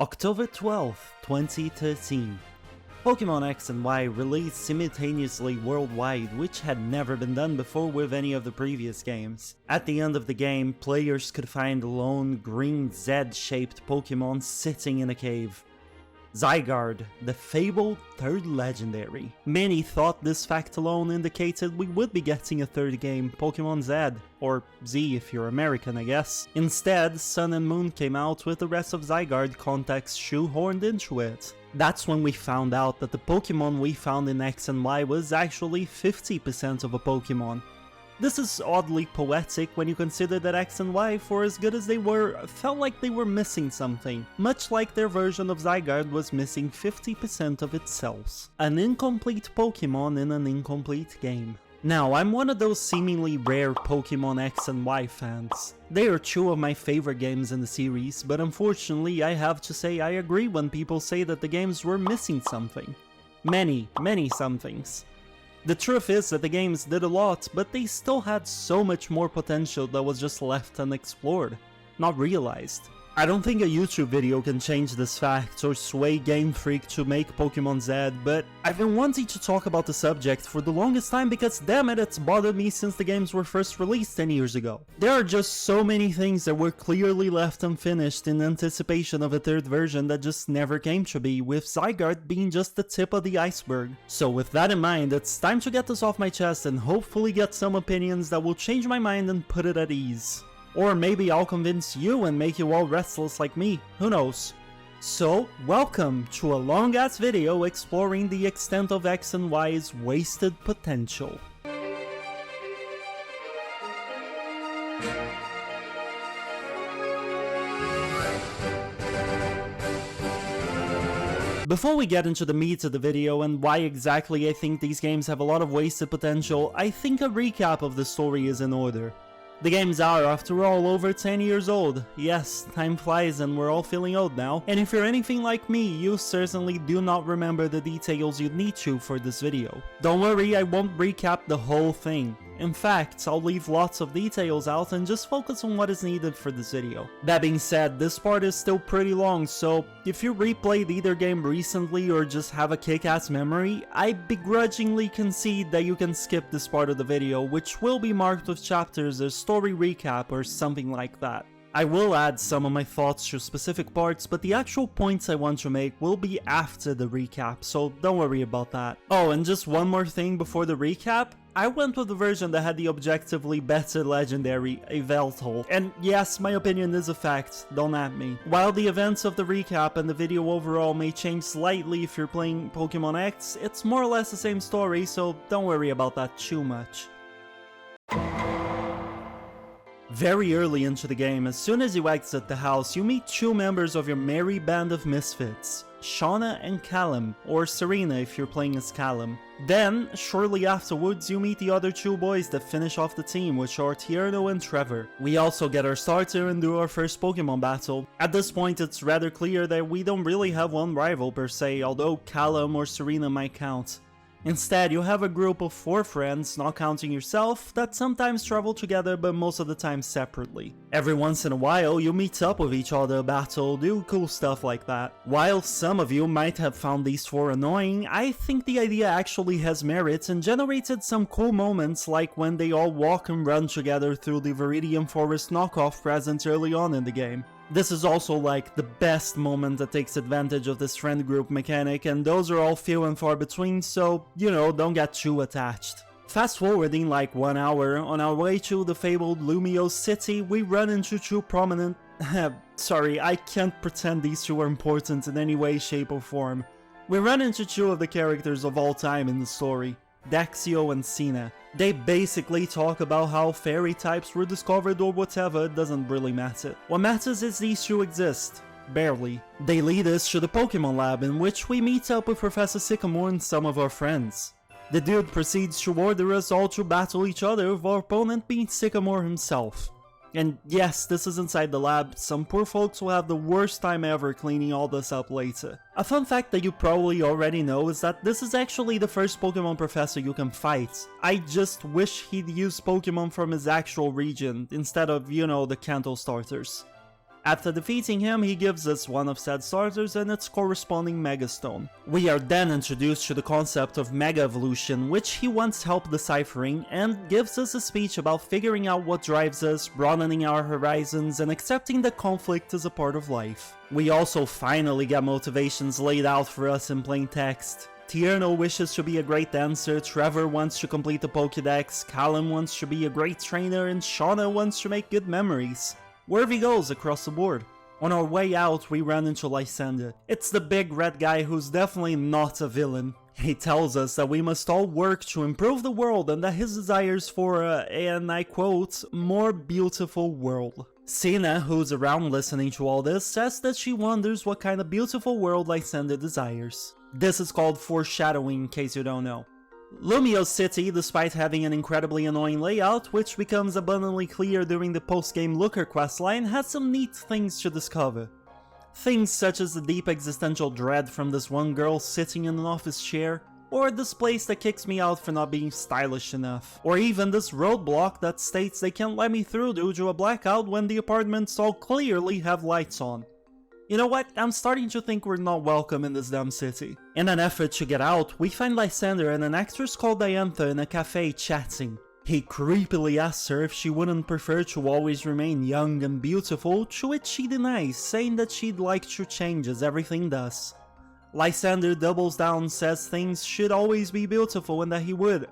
October 12th, 2013. Pokémon X and Y released simultaneously worldwide, which had never been done before with any of the previous games. At the end of the game, players could find lone green Z-shaped Pokémon sitting in a cave. Zygarde, the fabled third legendary. Many thought this fact alone indicated we would be getting a third game, Pokémon Z, or Z if you're American I guess. Instead, Sun and Moon came out with the rest of Zygarde context shoehorned into it. That's when we found out that the Pokémon we found in X and Y was actually 50% of a Pokémon. This is oddly poetic when you consider that X and Y, for as good as they were, felt like they were missing something, much like their version of Zygarde was missing 50% of its cells. An incomplete Pokémon in an incomplete game. Now, I'm one of those seemingly rare Pokémon X and Y fans. They are two of my favorite games in the series, but unfortunately I have to say I agree when people say that the games were missing something. Many somethings. The truth is that the games did a lot, but they still had so much more potential that was just left unexplored, not realized. I don't think a YouTube video can change this fact or sway Game Freak to make Pokémon Z, but I've been wanting to talk about the subject for the longest time because damn it, it's bothered me since the games were first released 10 years ago. There are just so many things that were clearly left unfinished in anticipation of a third version that just never came to be, with Zygarde being just the tip of the iceberg. So with that in mind, it's time to get this off my chest and hopefully get some opinions that will change my mind and put it at ease. Or maybe I'll convince you and make you all restless like me, who knows. So, welcome to a long-ass video exploring the extent of X and Y's wasted potential. Before we get into the meat of the video and why exactly I think these games have a lot of wasted potential, I think a recap of the story is in order. The games are, after all, over 10 years old. Yes, time flies and we're all feeling old now. And if you're anything like me, you certainly do not remember the details you'd need to for this video. Don't worry, I won't recap the whole thing. In fact, I'll leave lots of details out and just focus on what is needed for this video. That being said, this part is still pretty long, so if you replayed either game recently or just have a kick-ass memory, I begrudgingly concede that you can skip this part of the video, which will be marked with chapters or story recap or something like that. I will add some of my thoughts to specific parts, but the actual points I want to make will be after the recap, so don't worry about that. Oh, and just one more thing before the recap. I went with the version that had the objectively better legendary, a Veltol. And yes, my opinion is a fact, don't at me. While the events of the recap and the video overall may change slightly if you're playing Pokémon X, it's more or less the same story, so don't worry about that too much. Very early into the game, as soon as you exit the house, you meet two members of your merry band of misfits, Shauna and Calem, or Serena if you're playing as Calem. Then, shortly afterwards, you meet the other two boys that finish off the team, which are Tierno and Trevor. We also get our starter and do our first Pokemon battle. At this point, it's rather clear that we don't really have one rival per se, although Calem or Serena might count. Instead, you have a group of 4 friends, not counting yourself, that sometimes travel together but most of the time separately. Every once in a while, you meet up with each other, battle, do cool stuff like that. While some of you might have found these 4 annoying, I think the idea actually has merit and generated some cool moments, like when they all walk and run together through the Viridian Forest knockoff present early on in the game. This is also like the best moment that takes advantage of this friend group mechanic, and those are all few and far between, so, you know, don't get too attached. Fast forwarding like 1 hour, on our way to the fabled Lumio City, we run into two prominent... sorry, I can't pretend these two are important in any way, shape or form. We run into two of the characters of all time in the story, Dexio and Sina. They basically talk about how fairy types were discovered or whatever, it doesn't really matter. What matters is these two exist. Barely. They lead us to the Pokemon lab, in which we meet up with Professor Sycamore and some of our friends. The dude proceeds to order us all to battle each other, with our opponent being Sycamore himself. And yes, this is inside the lab, some poor folks will have the worst time ever cleaning all this up later. A fun fact that you probably already know is that this is actually the first Pokemon professor you can fight. I just wish he'd use Pokemon from his actual region, instead of, you know, the Kanto starters. After defeating him, he gives us one of said starters and its corresponding Mega Stone. We are then introduced to the concept of Mega Evolution, which he wants help deciphering, and gives us a speech about figuring out what drives us, broadening our horizons, and accepting that conflict is a part of life. We also finally get motivations laid out for us in plain text. Tierno wishes to be a great dancer, Trevor wants to complete the Pokédex, Calem wants to be a great trainer, and Shauna wants to make good memories. Worthy goals across the board. On our way out, we run into Lysander. It's the big red guy who's definitely not a villain. He tells us that we must all work to improve the world and that his desires for and I quote, more beautiful world. Sina, who's around listening to all this, says that she wonders what kind of beautiful world Lysander desires. This is called foreshadowing, in case you don't know. Lumio's city, despite having an incredibly annoying layout, which becomes abundantly clear during the post-game Looker questline, has some neat things to discover. Things such as the deep existential dread from this one girl sitting in an office chair, or this place that kicks me out for not being stylish enough, or even this roadblock that states they can't let me through due to a blackout when the apartments all clearly have lights on. You know what, I'm starting to think we're not welcome in this damn city. In an effort to get out, we find Lysander and an actress called Diantha in a cafe chatting. He creepily asks her if she wouldn't prefer to always remain young and beautiful, to which she denies, saying that she'd like to change as everything does. Lysander doubles down, says things should always be beautiful and that he would,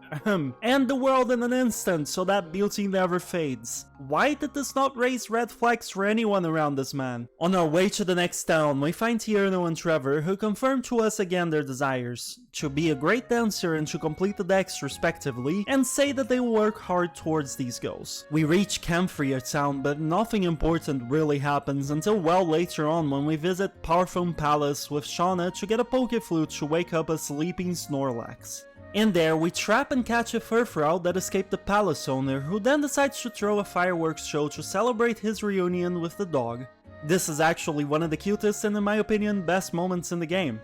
end the world in an instant so that beauty never fades. Why did this not raise red flags for anyone around this man? On our way to the next town, we find Tierno and Trevor, who confirm to us again their desires. To be a great dancer and to complete the decks respectively, and say that they will work hard towards these goals. We reach Camphria town, but nothing important really happens until well later on when we visit Parfum Palace with Shauna to get a Pokeflute to wake up a sleeping Snorlax. In there, we trap and catch a Furfrou that escaped the palace owner, who then decides to throw a fireworks show to celebrate his reunion with the dog. This is actually one of the cutest and in my opinion best moments in the game.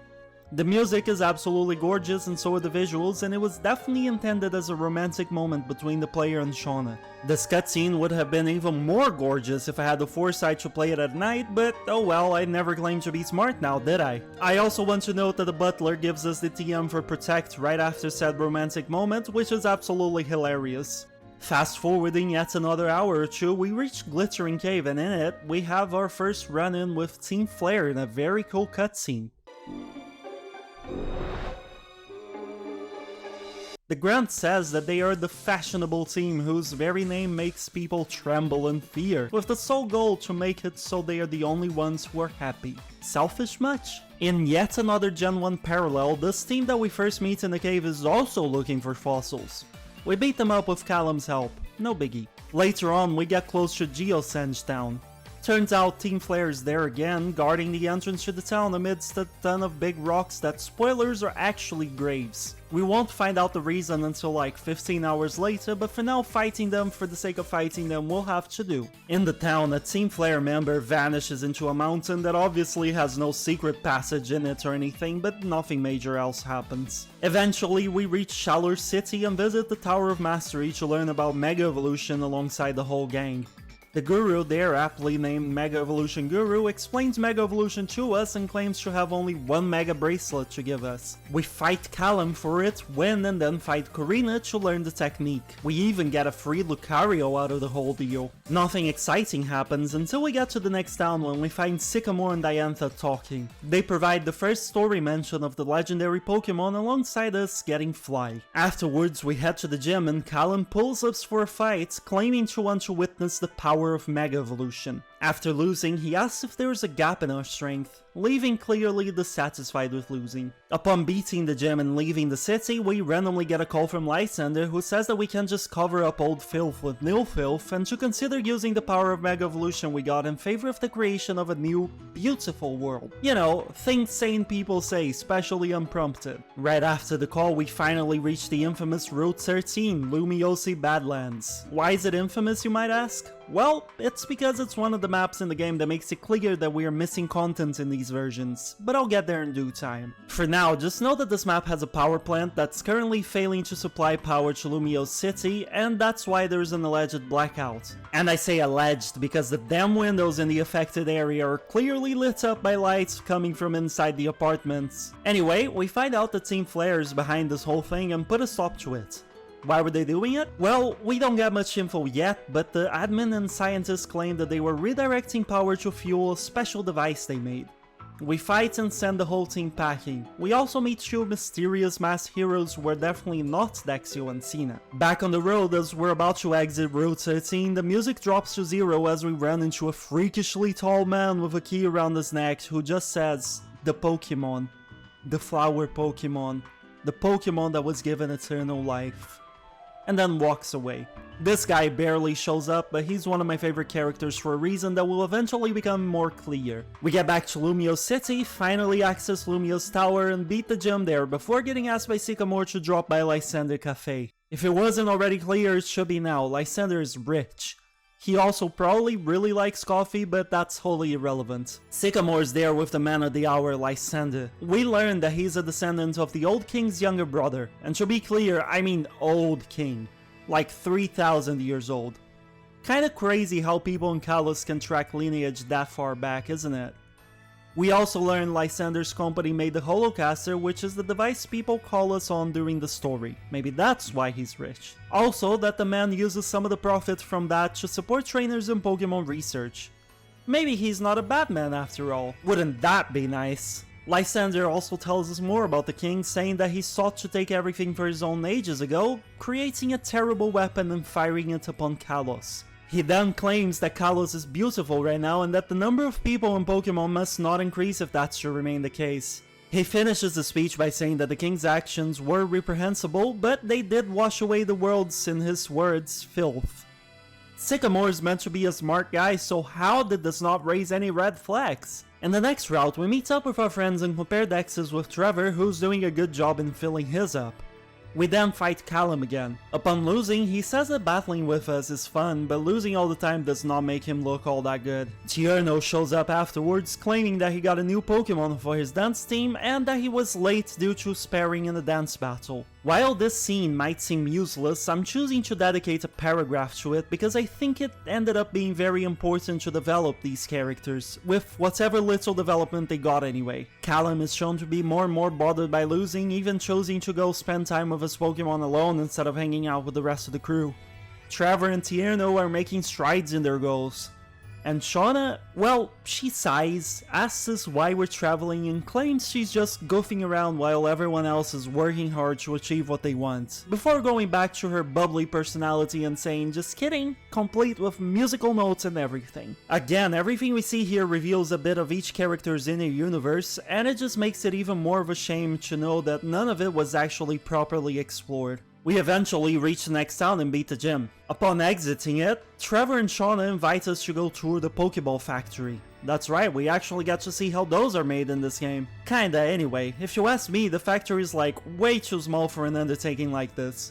The music is absolutely gorgeous and so are the visuals, and it was definitely intended as a romantic moment between the player and Shauna. This cutscene would have been even more gorgeous if I had the foresight to play it at night, but oh well, I never claimed to be smart now, did I? I also want to note that the butler gives us the TM for Protect right after said romantic moment, which is absolutely hilarious. Fast forwarding yet another hour or two, we reach Glittering Cave, and in it, we have our first run-in with Team Flare in a very cool cutscene. The grunt says that they are the fashionable team whose very name makes people tremble in fear, with the sole goal to make it so they are the only ones who are happy. Selfish much? In yet another Gen 1 parallel, this team that we first meet in the cave is also looking for fossils. We beat them up with Calem's help, no biggie. Later on, we get close to Geosenge Town. Turns out Team Flare is there again, guarding the entrance to the town amidst a ton of big rocks that, spoilers, are actually graves. We won't find out the reason until like 15 hours later, but for now fighting them for the sake of fighting them we'll have to do. In the town, a Team Flare member vanishes into a mountain that obviously has no secret passage in it or anything, but nothing major else happens. Eventually we reach Shalor City and visit the Tower of Mastery to learn about Mega Evolution alongside the whole gang. The guru there, aptly named Mega Evolution Guru, explains Mega Evolution to us and claims to have only one Mega Bracelet to give us. We fight Calem for it, win, and then fight Corina to learn the technique. We even get a free Lucario out of the whole deal. Nothing exciting happens until we get to the next town when we find Sycamore and Diantha talking. They provide the first story mention of the legendary Pokemon alongside us getting Fly. Afterwards we head to the gym and Calem pulls us for a fight, claiming to want to witness the power of Mega Evolution. After losing, he asks if there is a gap in our strength, leaving clearly dissatisfied with losing. Upon beating the gym and leaving the city, we randomly get a call from Lysander who says that we can just cover up old filth with new filth and to consider using the power of Mega Evolution we got in favor of the creation of a new, beautiful world. You know, things sane people say, especially unprompted. Right after the call, we finally reach the infamous Route 13, Lumiosi Badlands. Why is it infamous, you might ask? Well, it's because it's one of the maps in the game that makes it clear that we are missing content in these versions, but I'll get there in due time. For now, just know that this map has a power plant that's currently failing to supply power to Lumio's city, and that's why there's an alleged blackout. And I say alleged because the damn windows in the affected area are clearly lit up by lights coming from inside the apartments. Anyway, we find out that Team Flare is behind this whole thing and put a stop to it. Why were they doing it? Well, we don't get much info yet, but the admin and scientists claim that they were redirecting power to fuel a special device they made. We fight and send the whole team packing. We also meet two mysterious masked heroes who are definitely not Dexio and Cena. Back on the road, as we're about to exit Route 13, the music drops to zero as we run into a freakishly tall man with a key around his neck who just says, "The Pokémon. The flower Pokémon. The Pokémon that was given eternal life." And then walks away. This guy barely shows up, but he's one of my favorite characters for a reason that will eventually become more clear. We get back to Lumio's city, finally access Lumio's tower, and beat the gym there before getting asked by Sycamore to drop by Lysander Cafe. If it wasn't already clear, it should be now. Lysander is rich. He also probably really likes coffee, but that's wholly irrelevant. Sycamore's there with the man of the hour, Lysander. We learn that he's a descendant of the old king's younger brother, and to be clear, I mean old king. Like 3,000 years old. Kinda crazy how people in Kalos can track lineage that far back, isn't it? We also learn Lysander's company made the Holocaster, which is the device people call us on during the story. Maybe that's why he's rich. Also, that the man uses some of the profit from that to support trainers in Pokemon research. Maybe he's not a bad man after all. Wouldn't that be nice? Lysander also tells us more about the king, saying that he sought to take everything for his own ages ago, creating a terrible weapon and firing it upon Kalos. He then claims that Kalos is beautiful right now and that the number of people in Pokemon must not increase if that should remain the case. He finishes the speech by saying that the king's actions were reprehensible, but they did wash away the world's, in his words, filth. Sycamore is meant to be a smart guy, so how did this not raise any red flags? In the next route, we meet up with our friends and compare dexes with Trevor, who's doing a good job in filling his up. We then fight Calem again. Upon losing, he says that battling with us is fun, but losing all the time does not make him look all that good. Tierno shows up afterwards, claiming that he got a new Pokemon for his dance team and that he was late due to sparring in a dance battle. While this scene might seem useless, I'm choosing to dedicate a paragraph to it because I think it ended up being very important to develop these characters, with whatever little development they got anyway. Calem is shown to be more and more bothered by losing, even choosing to go spend time with his Pokemon alone instead of hanging out with the rest of the crew. Trevor and Tierno are making strides in their goals. And Shauna, well, she sighs, asks us why we're traveling, and claims she's just goofing around while everyone else is working hard to achieve what they want, before going back to her bubbly personality and saying, "Just kidding," complete with musical notes and everything. Again, everything we see here reveals a bit of each character's inner universe, and it just makes it even more of a shame to know that none of it was actually properly explored. We eventually reach the next town and beat the gym. Upon exiting it, Trevor and Shauna invite us to go tour the Pokeball factory. That's right, we actually get to see how those are made in this game. Kinda anyway, if you ask me, the factory is like way too small for an undertaking like this.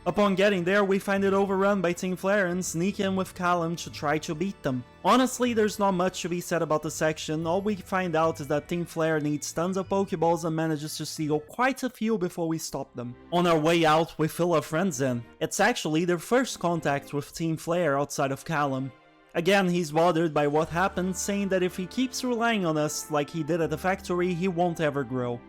Upon getting there, we find it overrun by Team Flare and sneak in with Calem to try to beat them. Honestly, there's not much to be said about the section. All we find out is that Team Flare needs tons of Pokeballs and manages to steal quite a few before we stop them. On our way out, we fill our friends in. It's actually their first contact with Team Flare outside of Calem. Again, he's bothered by what happened, saying that if he keeps relying on us like he did at the factory, he won't ever grow.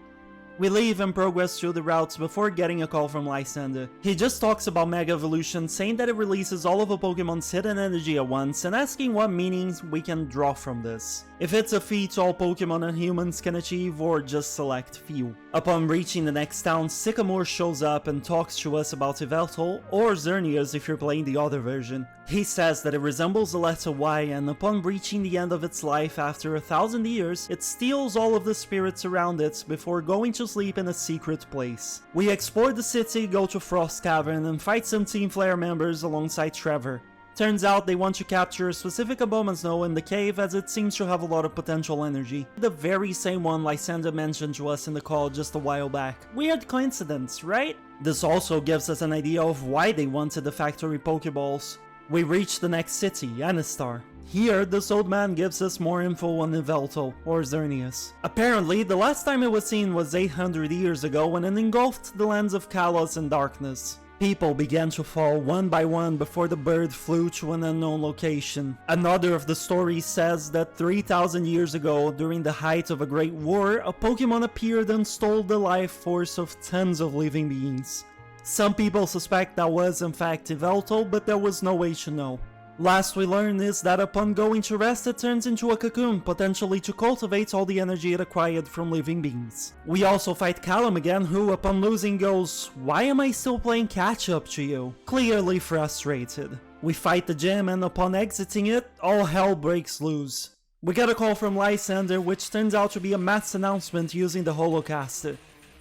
We leave and progress through the routes before getting a call from Lysander. He just talks about Mega Evolution, saying that it releases all of a Pokemon's hidden energy at once, and asking what meanings we can draw from this. If it's a feat all Pokemon and humans can achieve, or just select few. Upon reaching the next town, Sycamore shows up and talks to us about Yveltal, or Xerneas if you're playing the other version. He says that it resembles the letter Y, and upon reaching the end of its life after 1,000 years, it steals all of the spirits around it before going to sleep in a secret place. We explore the city, go to Frost Cavern, and fight some Team Flare members alongside Trevor. Turns out they want to capture a specific Abomasnow in the cave as it seems to have a lot of potential energy. The very same one Lysander mentioned to us in the call just a while back. Weird coincidence, right? This also gives us an idea of why they wanted the factory Pokeballs. We reach the next city, Anistar. Here, this old man gives us more info on Yveltal, or Xerneas. Apparently, the last time it was seen was 800 years ago when it engulfed the lands of Kalos in darkness. People began to fall one by one before the bird flew to an unknown location. Another of the stories says that 3,000 years ago, during the height of a great war, a Pokemon appeared and stole the life force of tons of living beings. Some people suspect that was in fact Yveltal, but there was no way to know. Last we learn is that upon going to rest it turns into a cocoon, potentially to cultivate all the energy it acquired from living beings. We also fight Calem again, who upon losing goes, "Why am I still playing catch up to you?" Clearly frustrated. We fight the gym and upon exiting it, all hell breaks loose. We get a call from Lysander, which turns out to be a mass announcement using the holocaster.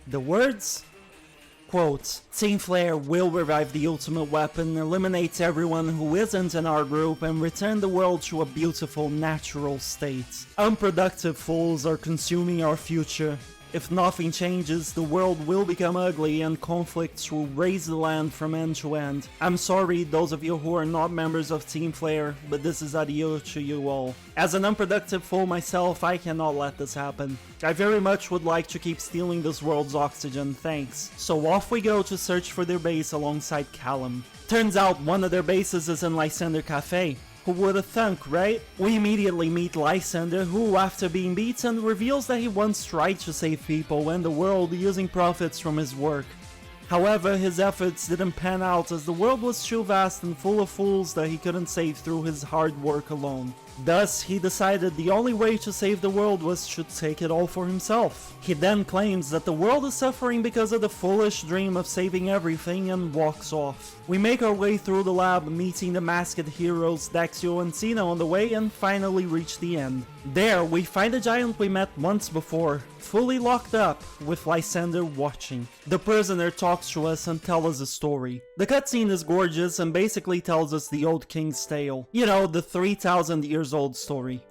The words? Quote, "Team Flare will revive the ultimate weapon, eliminate everyone who isn't in our group, and return the world to a beautiful, natural state. Unproductive fools are consuming our future. If nothing changes, the world will become ugly and conflicts will raise the land from end to end. I'm sorry, those of you who are not members of Team Flare, but this is adieu to you all. As an unproductive fool myself, I cannot let this happen. I very much would like to keep stealing this world's oxygen, thanks." So off we go to search for their base alongside Calem. Turns out one of their bases is in Lysander Cafe. Who would have thunk, right? We immediately meet Lysander, who, after being beaten, reveals that he once tried to save people and the world using profits from his work. However, his efforts didn't pan out as the world was too vast and full of fools that he couldn't save through his hard work alone. Thus, he decided the only way to save the world was to take it all for himself. He then claims that the world is suffering because of the foolish dream of saving everything and walks off. We make our way through the lab, meeting the masked heroes Dexio and Cena on the way, and finally reach the end. There, we find a giant we met once before, fully locked up, with Lysander watching. The prisoner talks to us and tells us a story. The cutscene is gorgeous and basically tells us the old king's tale. You know, the 3,000 years old story.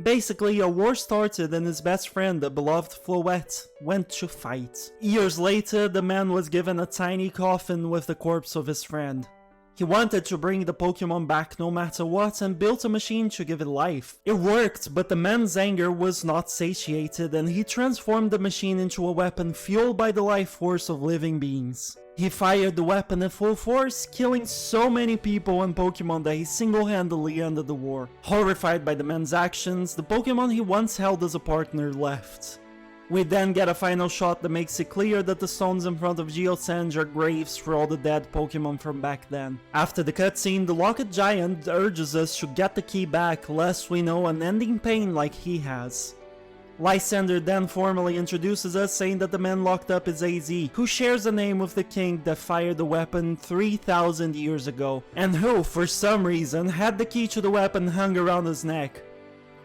Basically, a war started and his best friend, the beloved Floette, went to fight. Years later, the man was given a tiny coffin with the corpse of his friend. He wanted to bring the Pokemon back no matter what and built a machine to give it life. It worked, but the man's anger was not satiated and he transformed the machine into a weapon fueled by the life force of living beings. He fired the weapon at full force, killing so many people and Pokemon that he single-handedly ended the war. Horrified by the man's actions, the Pokemon he once held as a partner left. We then get a final shot that makes it clear that the stones in front of Geosenge are graves for all the dead Pokemon from back then. After the cutscene, the Locket Giant urges us to get the key back lest we know unending pain like he has. Lysander then formally introduces us, saying that the man locked up is AZ, who shares a name with the king that fired the weapon 3,000 years ago, and who, for some reason, had the key to the weapon hung around his neck.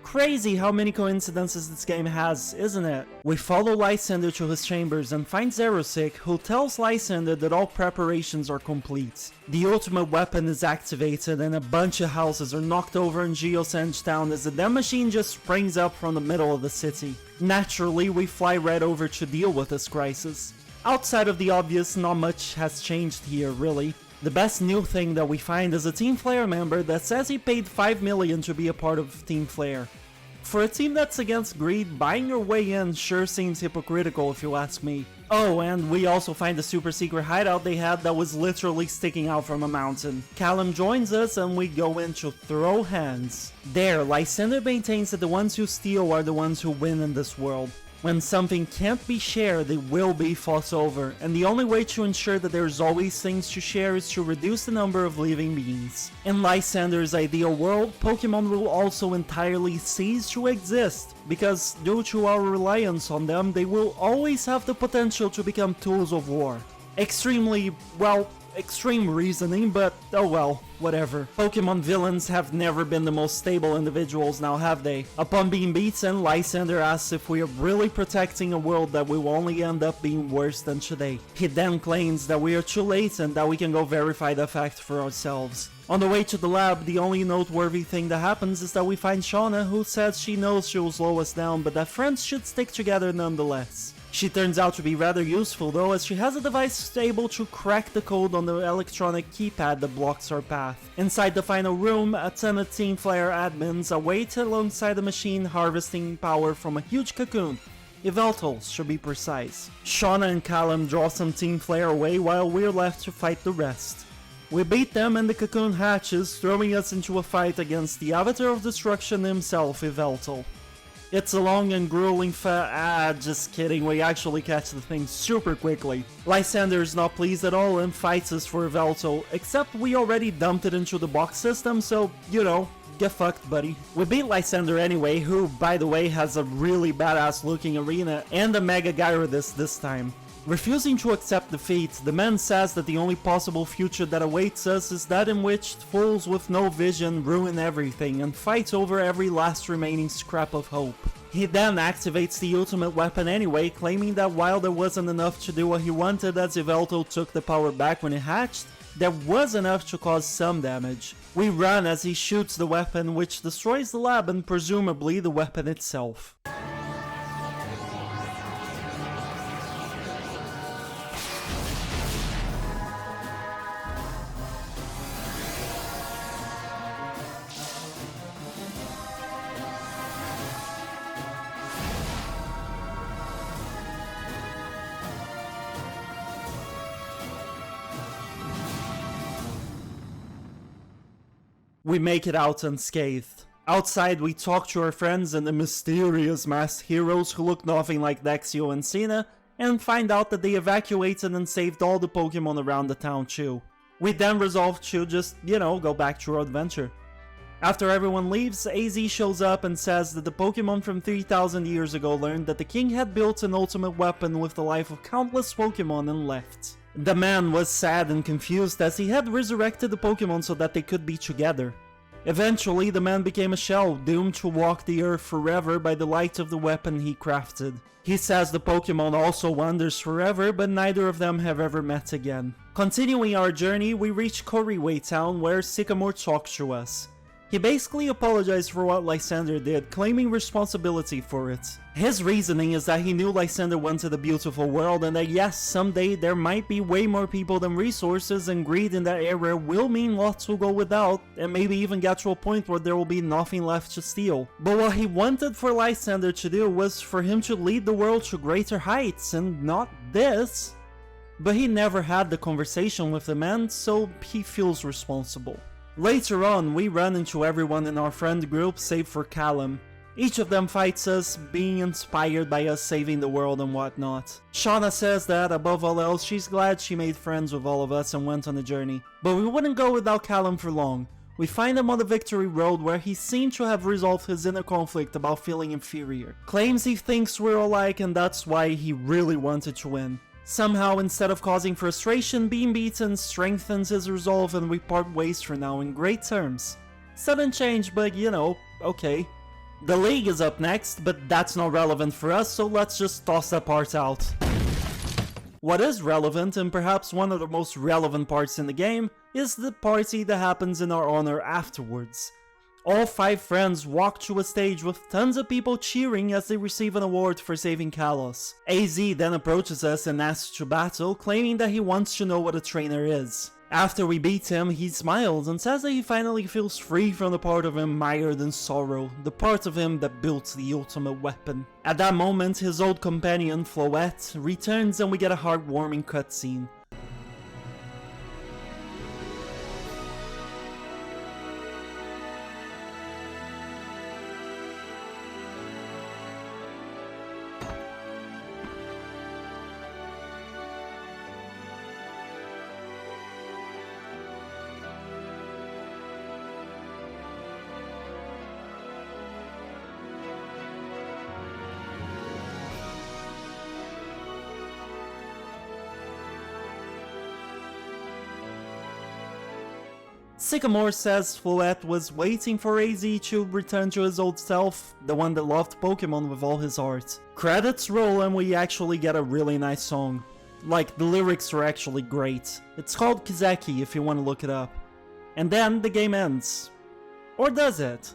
Crazy how many coincidences this game has, isn't it? We follow Lysander to his chambers and find Xerosic, who tells Lysander that all preparations are complete. The ultimate weapon is activated and a bunch of houses are knocked over in Geosenge town as the damn machine just springs up from the middle of the city. Naturally, we fly right over to deal with this crisis. Outside of the obvious, not much has changed here, really. The best new thing that we find is a Team Flare member that says he paid 5 million to be a part of Team Flare. For a team that's against greed, buying your way in sure seems hypocritical if you ask me. Oh, and we also find the super secret hideout they had that was literally sticking out from a mountain. Calem joins us and we go in to throw hands. There, Lysander maintains that the ones who steal are the ones who win in this world. When something can't be shared, it will be fought over, and the only way to ensure that there's always things to share is to reduce the number of living beings. In Lysander's ideal world, Pokemon will also entirely cease to exist, because due to our reliance on them, they will always have the potential to become tools of war. Extremely, well, extreme reasoning, but oh well, whatever. Pokemon villains have never been the most stable individuals, now have they? Upon being beaten, Lysander asks if we are really protecting a world that will only end up being worse than today. He then claims that we are too late and that we can go verify the fact for ourselves. On the way to the lab, the only noteworthy thing that happens is that we find Shauna, who says she knows she will slow us down, but that friends should stick together nonetheless. She turns out to be rather useful though, as she has a device able to crack the code on the electronic keypad that blocks our path. Inside the final room, a ton of Team Flare admins await alongside the machine harvesting power from a huge cocoon. Eveltals, to be precise. Shauna and Calem draw some Team Flare away while we're left to fight the rest. We beat them and the cocoon hatches, throwing us into a fight against the Avatar of Destruction himself, Eveltal. It's a long and grueling just kidding, we actually catch the thing super quickly. Lysander is not pleased at all and fights us for Eveltal, except we already dumped it into the box system, so, you know, get fucked, buddy. We beat Lysander anyway, who, by the way, has a really badass looking arena and a Mega Gyarados this time. Refusing to accept defeat, the man says that the only possible future that awaits us is that in which fools with no vision ruin everything and fight over every last remaining scrap of hope. He then activates the ultimate weapon anyway, claiming that while there wasn't enough to do what he wanted as Eveltal took the power back when it hatched, there was enough to cause some damage. We run as he shoots the weapon, which destroys the lab and presumably the weapon itself. We make it out unscathed. Outside, we talk to our friends and the mysterious masked heroes who look nothing like Dexio and Cena, and find out that they evacuated and saved all the Pokemon around the town too. We then resolve to just, you know, go back to our adventure. After everyone leaves, AZ shows up and says that the Pokemon from 3000 years ago learned that the king had built an ultimate weapon with the life of countless Pokemon and left. The man was sad and confused as he had resurrected the Pokemon so that they could be together. Eventually, the man became a shell, doomed to walk the earth forever by the light of the weapon he crafted. He says the Pokemon also wanders forever, but neither of them have ever met again. Continuing our journey, we reach Koriway Town where Sycamore talks to us. He basically apologized for what Lysander did, claiming responsibility for it. His reasoning is that he knew Lysander wanted a beautiful world and that yes, someday there might be way more people than resources, and greed in that area will mean lots will go without, and maybe even get to a point where there will be nothing left to steal. But what he wanted for Lysander to do was for him to lead the world to greater heights, and not this. But he never had the conversation with the man, so he feels responsible. Later on, we run into everyone in our friend group save for Calem. Each of them fights us, being inspired by us saving the world and whatnot. Shauna says that, above all else, she's glad she made friends with all of us and went on the journey. But we wouldn't go without Calem for long. We find him on the Victory Road where he seemed to have resolved his inner conflict about feeling inferior. Claims he thinks we're alike and that's why he really wanted to win. Somehow, instead of causing frustration, being beaten strengthens his resolve and we part ways for now in great terms. Sudden change, but you know, okay. The League is up next, but that's not relevant for us, so let's just toss that part out. What is relevant, and perhaps one of the most relevant parts in the game, is the party that happens in our honor afterwards. All 5 friends walk to a stage with tons of people cheering as they receive an award for saving Kalos. AZ then approaches us and asks to battle, claiming that he wants to know what a trainer is. After we beat him, he smiles and says that he finally feels free from the part of him mired in sorrow, the part of him that built the ultimate weapon. At that moment, his old companion, Floette, returns and we get a heartwarming cutscene. Sycamore says Floette was waiting for AZ to return to his old self, the one that loved Pokemon with all his heart. Credits roll and we actually get a really nice song. Like, the lyrics are actually great. It's called Kizeki if you want to look it up. And then the game ends. Or does it?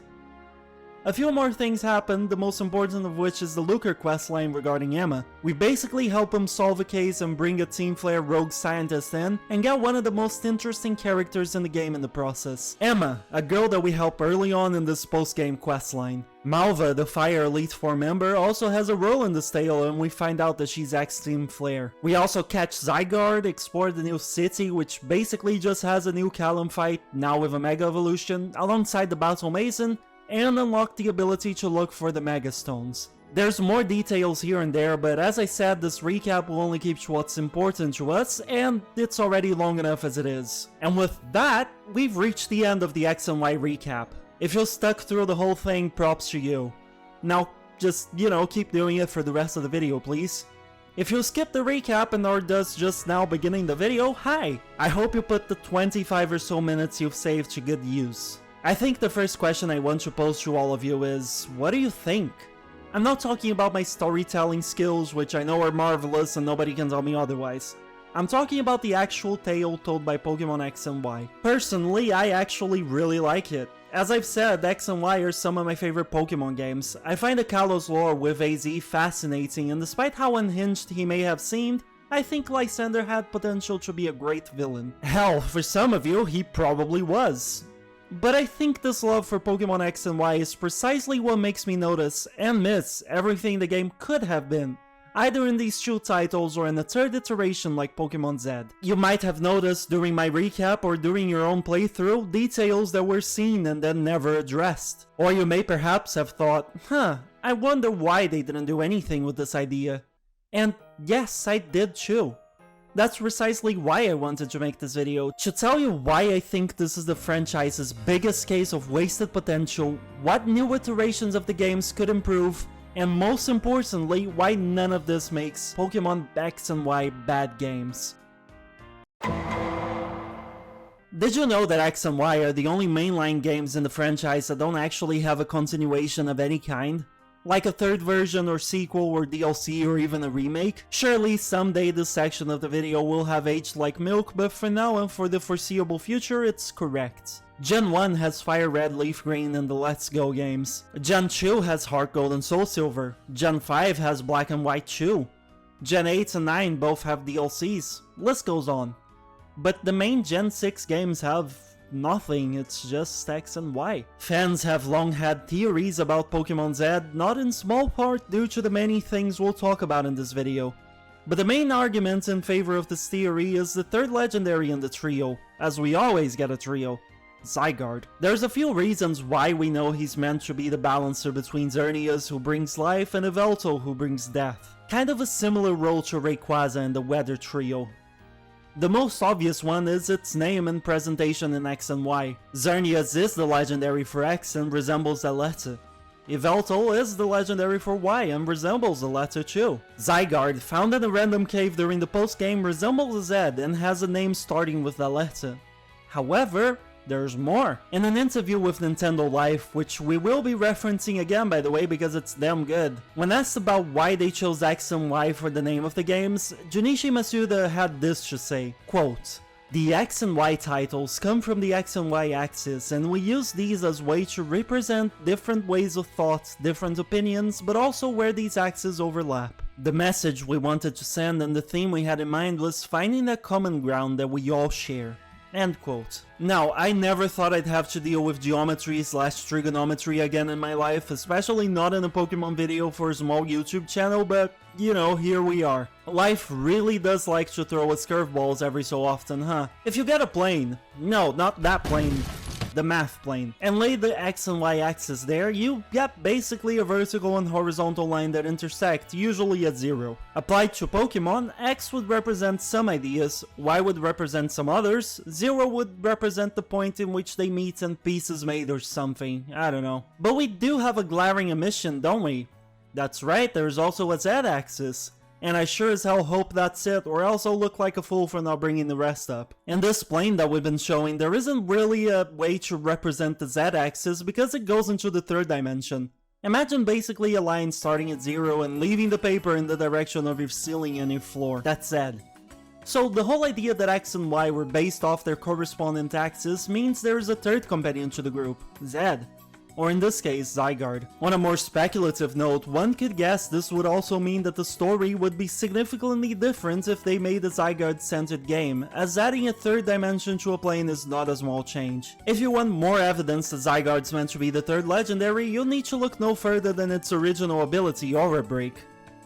A few more things happen, the most important of which is the Looker questline regarding Emma. We basically help him solve a case and bring a Team Flare rogue scientist in, and get one of the most interesting characters in the game in the process. Emma, a girl that we help early on in this post-game questline. Malva, the Fire Elite 4 member, also has a role in this tale, and we find out that she's ex-Team Flare. We also catch Zygarde, explore the new city, which basically just has a new Calem fight, now with a Mega Evolution, alongside the Battle Mason, and unlock the ability to look for the Mega Stones. There's more details here and there, but as I said, this recap will only keep what's important to us, and it's already long enough as it is. And with that, we've reached the end of the X and Y recap. If you're stuck through the whole thing, props to you. Now, just, keep doing it for the rest of the video, please. If you skipped the recap and are thus just now beginning the video, hi! I hope you put the 25 or so minutes you've saved to good use. I think the first question I want to pose to all of you is, what do you think? I'm not talking about my storytelling skills, which I know are marvelous and nobody can tell me otherwise. I'm talking about the actual tale told by Pokémon X and Y. Personally, I actually really like it. As I've said, X and Y are some of my favorite Pokémon games. I find the Kalos lore with AZ fascinating, and despite how unhinged he may have seemed, I think Lysander had potential to be a great villain. Hell, for some of you, he probably was. But I think this love for Pokémon X and Y is precisely what makes me notice and miss everything the game could have been, either in these two titles or in a third iteration like Pokémon Z. You might have noticed during my recap or during your own playthrough details that were seen and then never addressed. Or you may perhaps have thought, I wonder why they didn't do anything with this idea. And yes, I did too. That's precisely why I wanted to make this video, to tell you why I think this is the franchise's biggest case of wasted potential, what new iterations of the games could improve, and most importantly, why none of this makes Pokémon X and Y bad games. Did you know that X and Y are the only mainline games in the franchise that don't actually have a continuation of any kind? Like a third version or sequel or DLC or even a remake? Surely someday this section of the video will have aged like milk, but for now and for the foreseeable future, it's correct. Gen 1 has Fire Red, Leaf Green and the Let's Go games. Gen 2 has Heart Gold and Soul Silver. Gen 5 has Black and White 2. Gen 8 and 9 both have DLCs. List goes on. But the main Gen 6 games have nothing, it's just X and Y. Fans have long had theories about Pokémon Z, not in small part due to the many things we'll talk about in this video. But the main argument in favor of this theory is the third legendary in the trio, as we always get a trio. Zygarde. There's a few reasons why we know he's meant to be the balancer between Xerneas, who brings life, and Yveltal, who brings death. Kind of a similar role to Rayquaza in the Weather trio. The most obvious one is its name and presentation in X and Y. Xerneas is the legendary for X and resembles Aleta. Yveltal is the legendary for Y and resembles Aleta too. Zygarde, found in a random cave during the post-game, resembles a Zed and has a name starting with Aleta. However, there's more. In an interview with Nintendo Life, which we will be referencing again by the way because it's damn good, when asked about why they chose X and Y for the name of the games, Junichi Masuda had this to say, quote, "The X and Y titles come from the X and Y axis, and we use these as way to represent different ways of thought, different opinions, but also where these axes overlap. The message we wanted to send and the theme we had in mind was finding that common ground that we all share." End quote. Now, I never thought I'd have to deal with geometry/trigonometry again in my life, especially not in a Pokemon video for a small YouTube channel, but, here we are. Life really does like to throw its curveballs every so often, huh? If you get a plane, no, not that plane, the math plane, and lay the X and Y axis there, you get basically a vertical and horizontal line that intersect, usually at 0. Applied to Pokemon, X would represent some ideas, Y would represent some others, 0 would represent the point in which they meet and peace is made or something, I don't know. But we do have a glaring omission, don't we? That's right, there's also a Z-axis. And I sure as hell hope that's it, or else I'll look like a fool for not bringing the rest up. In this plane that we've been showing, there isn't really a way to represent the Z-axis because it goes into the third dimension. Imagine basically a line starting at 0 and leaving the paper in the direction of your ceiling and your floor. That's Z. So the whole idea that X and Y were based off their correspondent axis means there is a third companion to the group, Z. or in this case, Zygarde. On a more speculative note, one could guess this would also mean that the story would be significantly different if they made a Zygarde-centered game, as adding a third dimension to a plane is not a small change. If you want more evidence that Zygarde's meant to be the third legendary, you'll need to look no further than its original ability, Aura Break.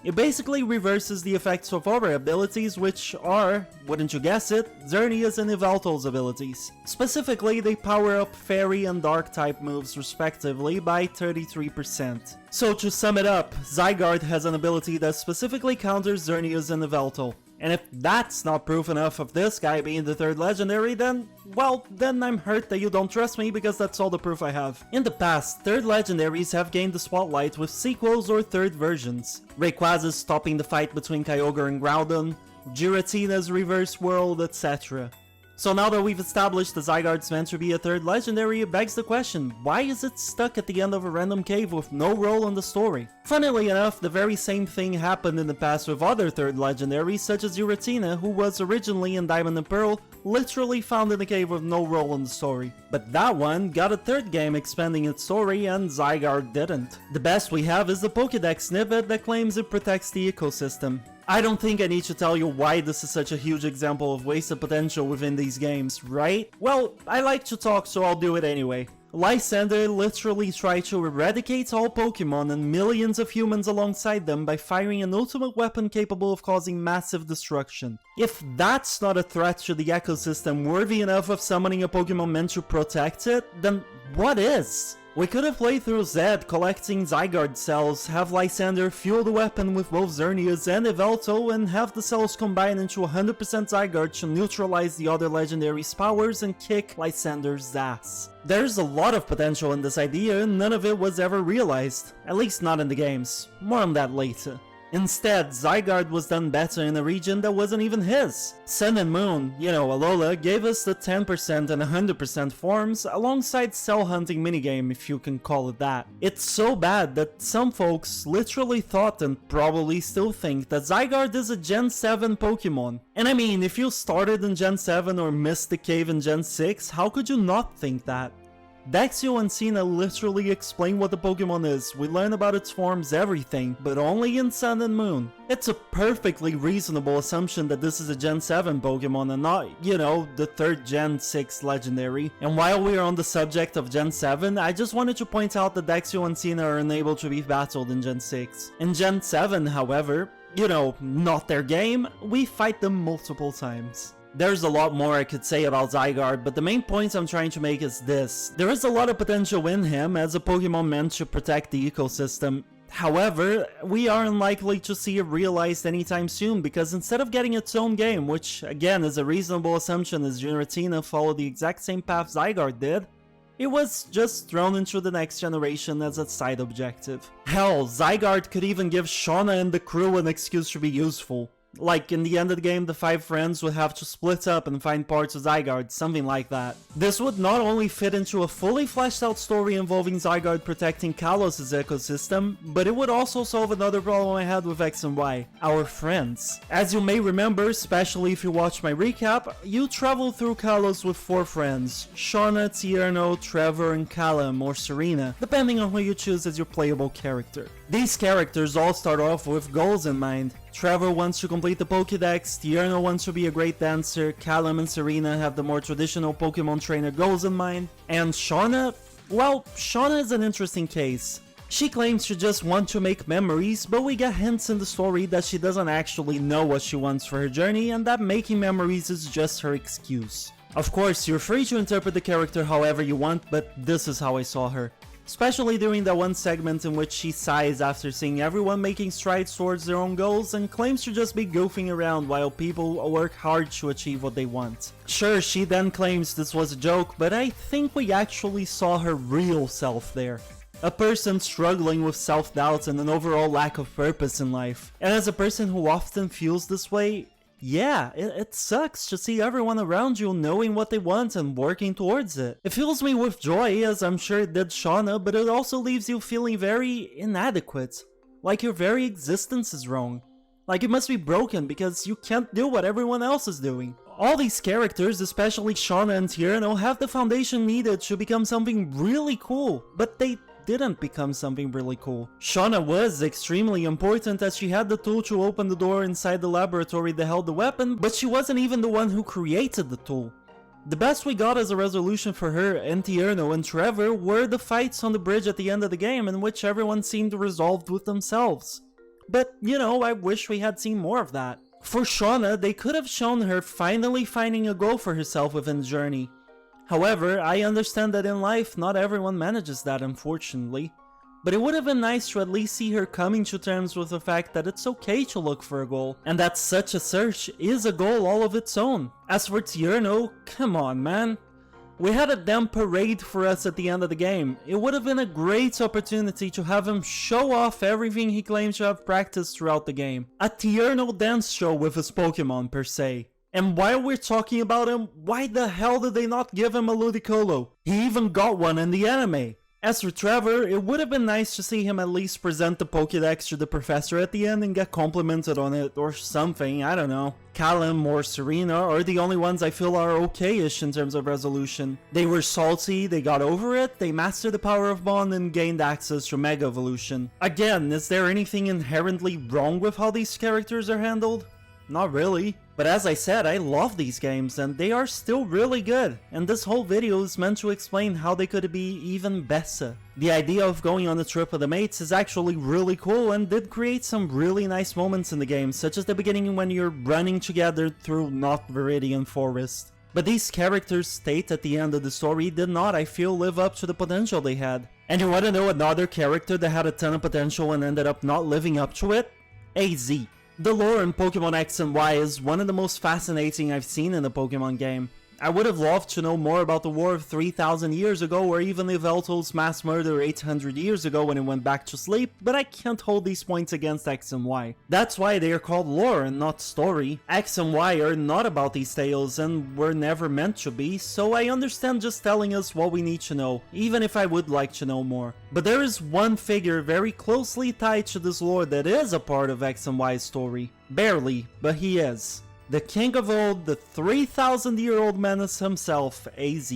It basically reverses the effects of Aura abilities, which are, wouldn't you guess it, Xernea's and Yveltal's abilities. Specifically, they power up Fairy and Dark type moves respectively by 33%. So to sum it up, Zygarde has an ability that specifically counters Xernea's and Yveltal. And if that's not proof enough of this guy being the third legendary, then, well, then I'm hurt that you don't trust me because that's all the proof I have. In the past, third legendaries have gained the spotlight with sequels or third versions. Rayquaza's stopping the fight between Kyogre and Groudon, Giratina's reverse world, etc. So now that we've established the Zygarde's meant to be a third legendary, it begs the question, why is it stuck at the end of a random cave with no role in the story? Funnily enough, the very same thing happened in the past with other third legendaries such as Giratina, who was originally in Diamond and Pearl, literally found in a cave with no role in the story. But that one got a third game expanding its story and Zygarde didn't. The best we have is the Pokédex snippet that claims it protects the ecosystem. I don't think I need to tell you why this is such a huge example of wasted potential within these games, right? Well, I like to talk, so I'll do it anyway. Lysander literally tried to eradicate all Pokemon and millions of humans alongside them by firing an ultimate weapon capable of causing massive destruction. If that's not a threat to the ecosystem worthy enough of summoning a Pokemon meant to protect it, then what is? We could have played through Zed collecting Zygarde cells, have Lysander fuel the weapon with both Xernea's and Yveltal, and have the cells combine into 100% Zygarde to neutralize the other legendary's powers and kick Lysander's ass. There's a lot of potential in this idea and none of it was ever realized, at least not in the games. More on that later. Instead, Zygarde was done better in a region that wasn't even his. Sun and Moon, you know, Alola, gave us the 10% and 100% forms alongside cell hunting minigame, if you can call it that. It's so bad that some folks literally thought and probably still think that Zygarde is a Gen 7 Pokemon. And I mean, if you started in Gen 7 or missed the cave in Gen 6, how could you not think that? Dexio and Cena literally explain what the Pokemon is, we learn about its forms, everything, but only in Sun and Moon. It's a perfectly reasonable assumption that this is a Gen 7 Pokemon and not, you know, the third Gen 6 legendary. And while we are on the subject of Gen 7, I just wanted to point out that Dexio and Cena are unable to be battled in Gen 6. In Gen 7, however, you know, not their game, we fight them multiple times. There's a lot more I could say about Zygarde, but the main point I'm trying to make is this. There is a lot of potential in him as a Pokemon meant to protect the ecosystem. However, we are unlikely to see it realized anytime soon because instead of getting its own game, which again is a reasonable assumption as Giratina followed the exact same path Zygarde did, it was just thrown into the next generation as a side objective. Hell, Zygarde could even give Shauna and the crew an excuse to be useful. Like, in the end of the game, the 5 friends would have to split up and find parts of Zygarde, something like that. This would not only fit into a fully fleshed out story involving Zygarde protecting Kalos' ecosystem, but it would also solve another problem I had with X and Y, our friends. As you may remember, especially if you watch my recap, you travel through Kalos with 4 friends, Shauna, Tierno, Trevor, and Calem, or Serena, depending on who you choose as your playable character. These characters all start off with goals in mind. Trevor wants to complete the Pokédex, Tierno wants to be a great dancer, Calem and Serena have the more traditional Pokemon trainer goals in mind, and Shauna? Well, Shauna is an interesting case. She claims to just want to make memories, but we get hints in the story that she doesn't actually know what she wants for her journey and that making memories is just her excuse. Of course, you're free to interpret the character however you want, but this is how I saw her. Especially during that one segment in which she sighs after seeing everyone making strides towards their own goals and claims to just be goofing around while people work hard to achieve what they want. Sure, she then claims this was a joke, but I think we actually saw her real self there. A person struggling with self-doubt and an overall lack of purpose in life. And as a person who often feels this way, yeah, it sucks to see everyone around you knowing what they want and working towards it. It fills me with joy, as I'm sure it did Shauna, but it also leaves you feeling very inadequate. Like your very existence is wrong. Like it must be broken because you can't do what everyone else is doing. All these characters, especially Shauna and Tierno, have the foundation needed to become something really cool, but they didn't become something really cool. Shauna was extremely important as she had the tool to open the door inside the laboratory that held the weapon, but she wasn't even the one who created the tool. The best we got as a resolution for her, Tierno and Trevor were the fights on the bridge at the end of the game, in which everyone seemed resolved with themselves. But, you know, I wish we had seen more of that. For Shauna, they could have shown her finally finding a goal for herself within the journey. However, I understand that in life, not everyone manages that, unfortunately. But it would have been nice to at least see her coming to terms with the fact that it's okay to look for a goal, and that such a search is a goal all of its own. As for Tierno, come on man. We had a damn parade for us at the end of the game. It would have been a great opportunity to have him show off everything he claims to have practiced throughout the game. A Tierno dance show with his Pokemon per se. And while we're talking about him, why the hell did they not give him a Ludicolo? He even got one in the anime. As for Trevor, it would have been nice to see him at least present the Pokédex to the professor at the end and get complimented on it or something, I don't know. Calem or Serena are the only ones I feel are okay-ish in terms of resolution. They were salty, they got over it, they mastered the power of Bond and gained access to Mega Evolution. Again, is there anything inherently wrong with how these characters are handled? Not really. But as I said, I love these games and they are still really good, and this whole video is meant to explain how they could be even better. The idea of going on a trip with the mates is actually really cool and did create some really nice moments in the game, such as the beginning when you're running together through Not Viridian Forest. But these characters' state at the end of the story did not, I feel, live up to the potential they had. And you wanna know another character that had a ton of potential and ended up not living up to it? AZ. The lore in Pokémon X and Y is one of the most fascinating I've seen in a Pokémon game. I would have loved to know more about the war of 3,000 years ago, or even Yveltal's mass murder 800 years ago when it went back to sleep, but I can't hold these points against X and Y. That's why they are called lore and not story. X and Y are not about these tales and were never meant to be, so I understand just telling us what we need to know, even if I would like to know more. But there is one figure very closely tied to this lore that is a part of X and Y's story. Barely, but he is. The king of old, the 3,000-year-old menace himself, AZ.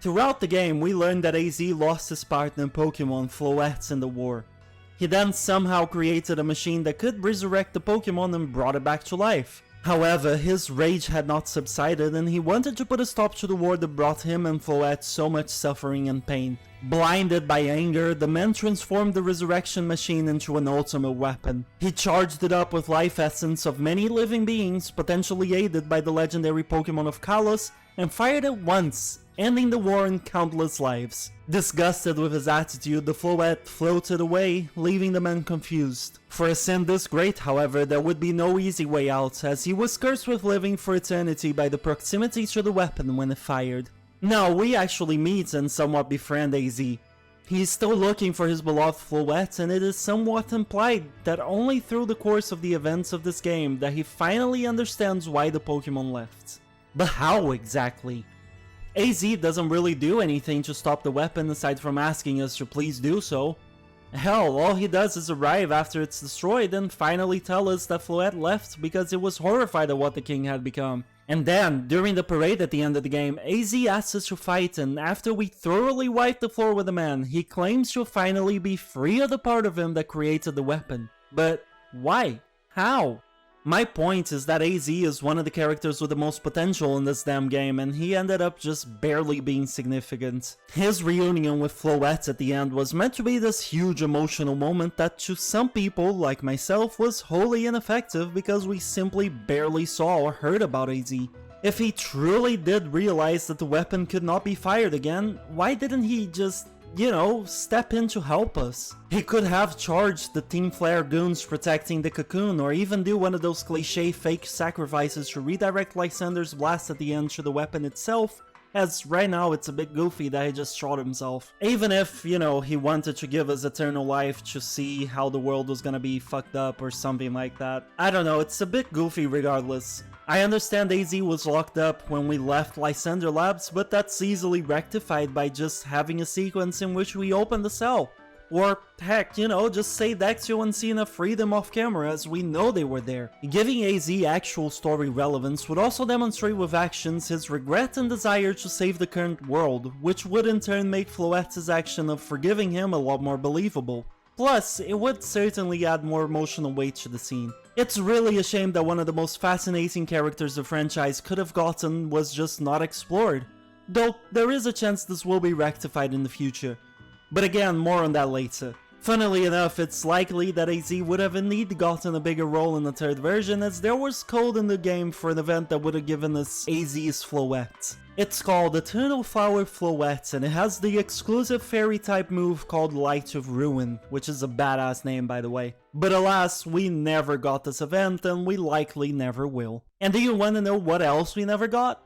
Throughout the game, we learned that AZ lost his partner Pokemon Floette in the war. He then somehow created a machine that could resurrect the Pokemon and brought it back to life. However, his rage had not subsided and he wanted to put a stop to the war that brought him and Floette so much suffering and pain. Blinded by anger, the man transformed the resurrection machine into an ultimate weapon. He charged it up with life essence of many living beings, potentially aided by the legendary Pokémon of Kalos, and fired it once, ending the war in countless lives. Disgusted with his attitude, the Floette floated away, leaving the man confused. For a sin this great, however, there would be no easy way out, as he was cursed with living for eternity by the proximity to the weapon when it fired. Now, we actually meet and somewhat befriend AZ. He is still looking for his beloved Floette, and it is somewhat implied that only through the course of the events of this game that he finally understands why the Pokemon left. But how exactly? AZ doesn't really do anything to stop the weapon aside from asking us to please do so. Hell, all he does is arrive after it's destroyed and finally tell us that Floette left because it was horrified at what the king had become. And then, during the parade at the end of the game, AZ asks us to fight, and after we thoroughly wipe the floor with the man, he claims to finally be free of the part of him that created the weapon. But why? How? My point is that AZ is one of the characters with the most potential in this damn game, and he ended up just barely being significant. His reunion with Floette at the end was meant to be this huge emotional moment that to some people, like myself, was wholly ineffective because we simply barely saw or heard about AZ. If he truly did realize that the weapon could not be fired again, why didn't he just, you know, step in to help us? He could have charged the Team Flare goons protecting the cocoon, or even do one of those cliche fake sacrifices to redirect Lysander's blast at the end to the weapon itself, as right now it's a bit goofy that he just shot himself. Even if, you know, he wanted to give us eternal life to see how the world was gonna be fucked up or something like that. I don't know, it's a bit goofy regardless. I understand AZ was locked up when we left Lysander Labs, but that's easily rectified by just having a sequence in which we open the cell. Or heck, just say Dexio and Cena freed them off camera as we know they were there. Giving AZ actual story relevance would also demonstrate with actions his regret and desire to save the current world, which would in turn make Floette's action of forgiving him a lot more believable. Plus, it would certainly add more emotional weight to the scene. It's really a shame that one of the most fascinating characters the franchise could have gotten was just not explored. Though, there is a chance this will be rectified in the future. But again, more on that later. Funnily enough, it's likely that AZ would have indeed gotten a bigger role in the third version, as there was code in the game for an event that would have given us AZ's Floette. It's called Eternal Flower Floette, and it has the exclusive fairy type move called Light of Ruin, which is a badass name by the way. But alas, we never got this event, and we likely never will. And do you want to know what else we never got?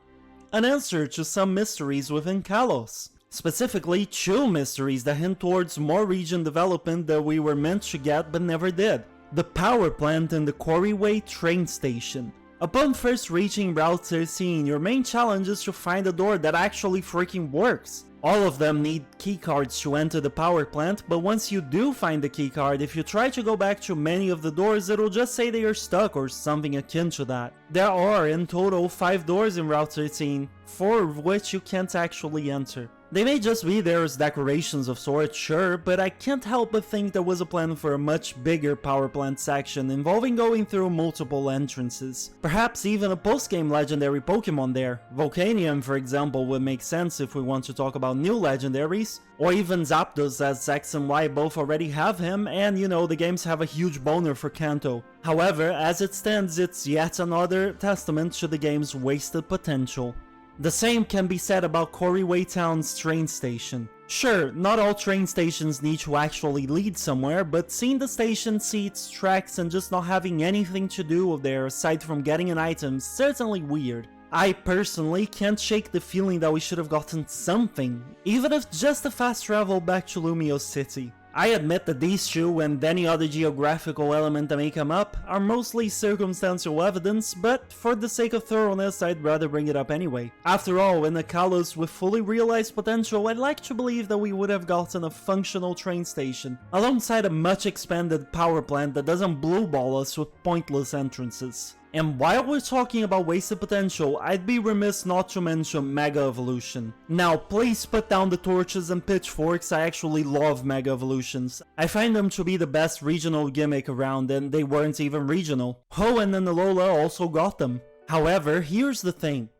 An answer to some mysteries within Kalos. Specifically, 2 mysteries that hint towards more region development that we were meant to get but never did. The power plant and the Quarryway train station. Upon first reaching Route 13, your main challenge is to find a door that actually freaking works. All of them need keycards to enter the power plant, but once you do find the keycard, if you try to go back to many of the doors, it'll just say they are stuck or something akin to that. There are in total 5 doors in Route 13, 4 of which you can't actually enter. They may just be there as decorations of sorts, sure, but I can't help but think there was a plan for a much bigger power plant section involving going through multiple entrances. Perhaps even a post-game legendary Pokemon there. Volcanion, for example, would make sense if we want to talk about new legendaries. Or even Zapdos, as X and Y both already have him, and the games have a huge boner for Kanto. However, as it stands, it's yet another testament to the game's wasted potential. The same can be said about Quarryway Town's train station. Sure, not all train stations need to actually lead somewhere, but seeing the station, seats, tracks, and just not having anything to do there aside from getting an item is certainly weird. I personally can't shake the feeling that we should have gotten something, even if just a fast travel back to Lumio City. I admit that these 2 and any other geographical element that may come up are mostly circumstantial evidence, but for the sake of thoroughness I'd rather bring it up anyway. After all, in a Kalos with fully realized potential, I'd like to believe that we would have gotten a functional train station, alongside a much expanded power plant that doesn't blue ball us with pointless entrances. And while we're talking about wasted potential, I'd be remiss not to mention Mega Evolution. Now, please put down the torches and pitchforks, I actually love Mega Evolutions. I find them to be the best regional gimmick around, and they weren't even regional. Hoenn and Alola also got them. However, here's the thing.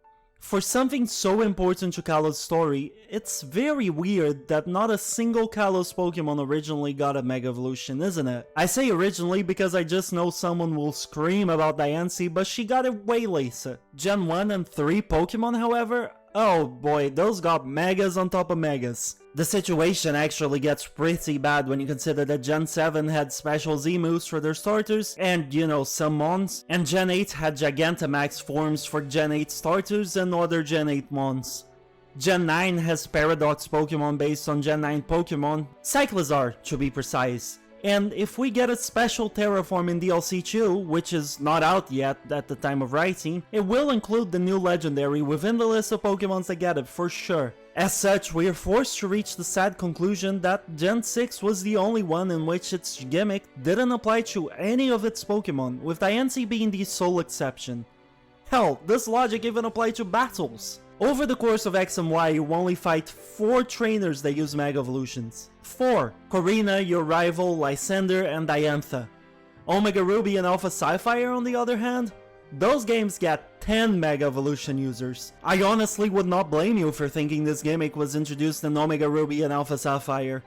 For something so important to Kalos' story, it's very weird that not a single Kalos Pokemon originally got a Mega Evolution, isn't it? I say originally because I just know someone will scream about Diancie, but she got it way later. Gen 1 and 3 Pokemon, however, oh boy, those got Megas on top of Megas. The situation actually gets pretty bad when you consider that Gen 7 had special Z-moves for their starters, and some Mons, and Gen 8 had Gigantamax forms for Gen 8 starters and other Gen 8 Mons. Gen 9 has Paradox Pokemon based on Gen 9 Pokemon, Cyclizar to be precise. And if we get a special Terraform in DLC 2, which is not out yet at the time of writing, it will include the new legendary within the list of Pokemons that get it for sure. As such, we are forced to reach the sad conclusion that Gen 6 was the only one in which its gimmick didn't apply to any of its Pokemon, with Diancie being the sole exception. Hell, this logic even applied to battles. Over the course of X and Y, you only fight 4 trainers that use Mega Evolutions. 4. Korrina, your rival, Lysander, and Diantha. Omega Ruby and Alpha Sapphire, on the other hand, those games get 10 Mega Evolution users. I honestly would not blame you for thinking this gimmick was introduced in Omega Ruby and Alpha Sapphire.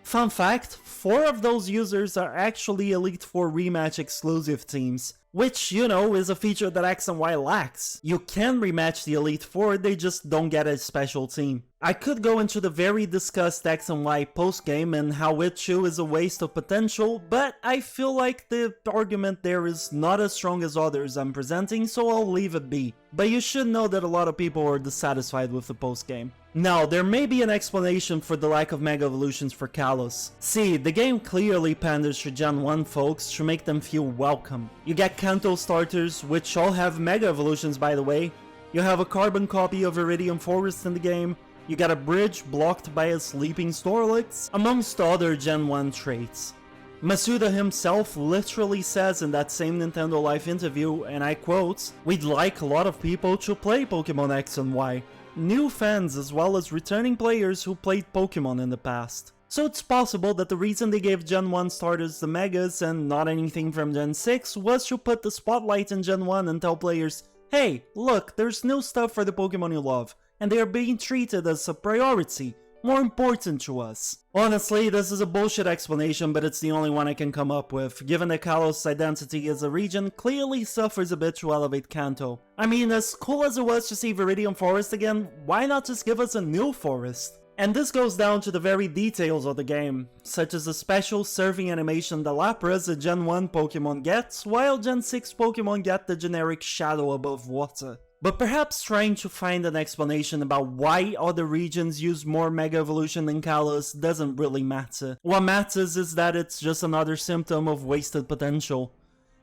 Fun fact, 4 of those users are actually Elite Four rematch exclusive teams, which, is a feature that X and Y lacks. You can rematch the Elite Four, they just don't get a special team. I could go into the very discussed X and Y post-game and how it too is a waste of potential, but I feel like the argument there is not as strong as others I'm presenting, so I'll leave it be. But you should know that a lot of people are dissatisfied with the post-game. Now, there may be an explanation for the lack of Mega Evolutions for Kalos. See, the game clearly panders to Gen 1 folks to make them feel welcome. You get Kanto starters, which all have Mega Evolutions by the way. You have a carbon copy of Iridium Forest in the game. You got a bridge blocked by a sleeping Snorlax, amongst other Gen 1 traits. Masuda himself literally says in that same Nintendo Life interview, and I quote, "We'd like a lot of people to play Pokémon X and Y. New fans as well as returning players who played Pokémon in the past." So it's possible that the reason they gave Gen 1 starters the Megas and not anything from Gen 6 was to put the spotlight in Gen 1 and tell players, hey, look, there's new stuff for the Pokémon you love, and they are being treated as a priority, more important to us. Honestly, this is a bullshit explanation, but it's the only one I can come up with, given that Kalos' identity as a region clearly suffers a bit to elevate Kanto. I mean, as cool as it was to see Viridian Forest again, why not just give us a new forest? And this goes down to the very details of the game, such as the special surfing animation that Lapras, a Gen 1 Pokemon, gets, while Gen 6 Pokemon get the generic shadow above water. But perhaps trying to find an explanation about why other regions use more Mega Evolution than Kalos doesn't really matter. What matters is that it's just another symptom of wasted potential.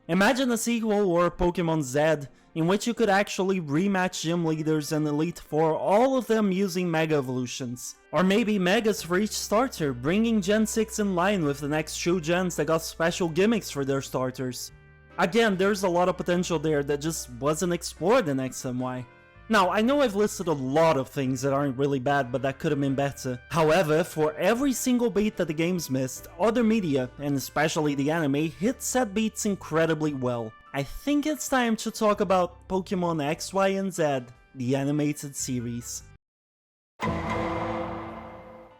Imagine a sequel or Pokémon Z, in which you could actually rematch gym leaders and Elite Four, all of them using Mega Evolutions. Or maybe Megas for each starter, bringing Gen 6 in line with the next 2 gens that got special gimmicks for their starters. Again, there's a lot of potential there that just wasn't explored in X and Y. Now, I know I've listed a lot of things that aren't really bad, but that could have been better. However, for every single beat that the game's missed, other media, and especially the anime, hit said beats incredibly well. I think it's time to talk about Pokémon X, Y, and Z, the animated series.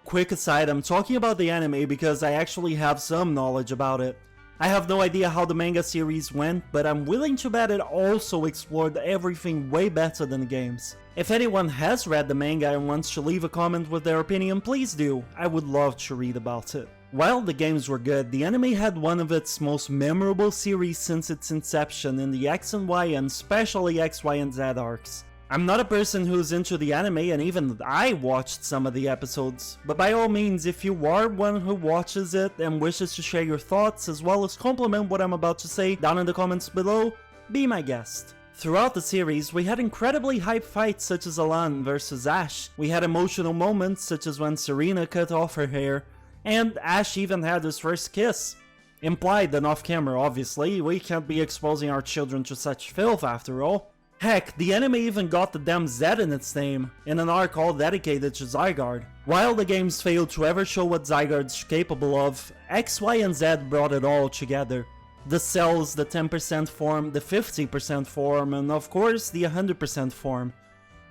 Quick aside, I'm talking about the anime because I actually have some knowledge about it. I have no idea how the manga series went, but I'm willing to bet it also explored everything way better than the games. If anyone has read the manga and wants to leave a comment with their opinion, please do. I would love to read about it. While the games were good, the anime had one of its most memorable series since its inception in the X and Y and especially X, Y, and Z arcs. I'm not a person who's into the anime, and even I watched some of the episodes, but by all means, if you are one who watches it and wishes to share your thoughts as well as compliment what I'm about to say down in the comments below, be my guest. Throughout the series, we had incredibly hype fights such as Alan vs Ash, we had emotional moments such as when Serena cut off her hair, and Ash even had his first kiss. Implied and off camera, obviously, we can't be exposing our children to such filth after all. Heck, the anime even got the damn Z in its name, in an arc all dedicated to Zygarde. While the games failed to ever show what Zygarde's capable of, X, Y, and Z brought it all together. The cells, the 10% form, the 50% form, and of course the 100% form.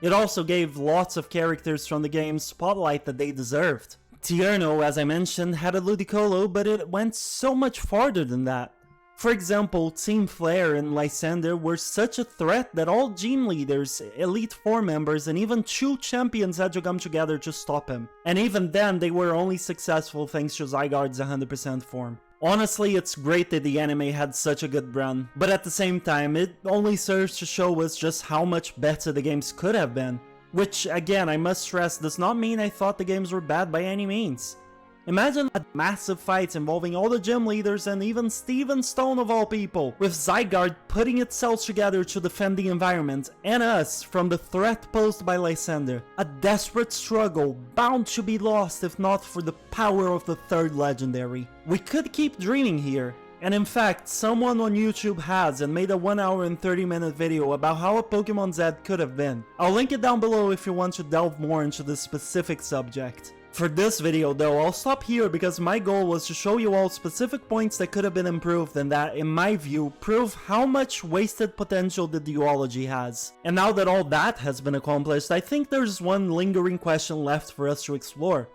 It also gave lots of characters from the game spotlight that they deserved. Tierno, as I mentioned, had a Ludicolo, but it went so much farther than that. For example, Team Flare and Lysander were such a threat that all gym leaders, Elite Four members, and even 2 champions had to come together to stop him. And even then, they were only successful thanks to Zygarde's 100% form. Honestly, it's great that the anime had such a good run, but at the same time, it only serves to show us just how much better the games could have been. Which, again, I must stress, does not mean I thought the games were bad by any means. Imagine a massive fight involving all the gym leaders and even Steven Stone of all people, with Zygarde putting itself together to defend the environment and us from the threat posed by Lysander. A desperate struggle, bound to be lost if not for the power of the 3rd legendary. We could keep dreaming here. And in fact, someone on YouTube has and made a 1 hour and 30-minute video about how a Pokémon Z could have been. I'll link it down below if you want to delve more into this specific subject. For this video though, I'll stop here because my goal was to show you all specific points that could have been improved and that, in my view, prove how much wasted potential the duology has. And now that all that has been accomplished, I think there's one lingering question left for us to explore.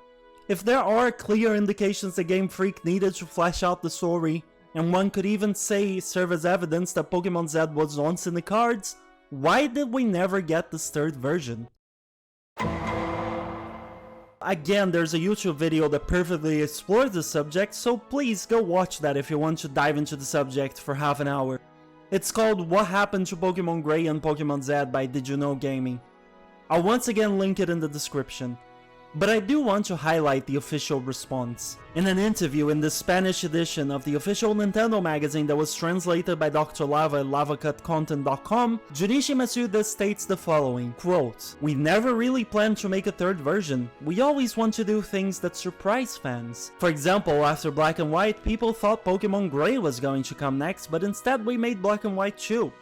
If there are clear indications that Game Freak needed to flesh out the story, and one could even say serve as evidence that Pokémon Z was once in the cards, why did we never get this 3rd version? Again, there's a YouTube video that perfectly explores the subject, so please go watch that if you want to dive into the subject for half an hour. It's called What Happened to Pokemon Gray and Pokemon Z by Did You Know Gaming. I'll once again link it in the description. But I do want to highlight the official response. In an interview in the Spanish edition of the official Nintendo magazine that was translated by Dr. Lava at lavacutcontent.com, Junichi Masuda states the following, quote, "We never really planned to make a third version. We always want to do things that surprise fans. For example, after Black and White, people thought Pokémon Gray was going to come next, but instead we made Black and White 2.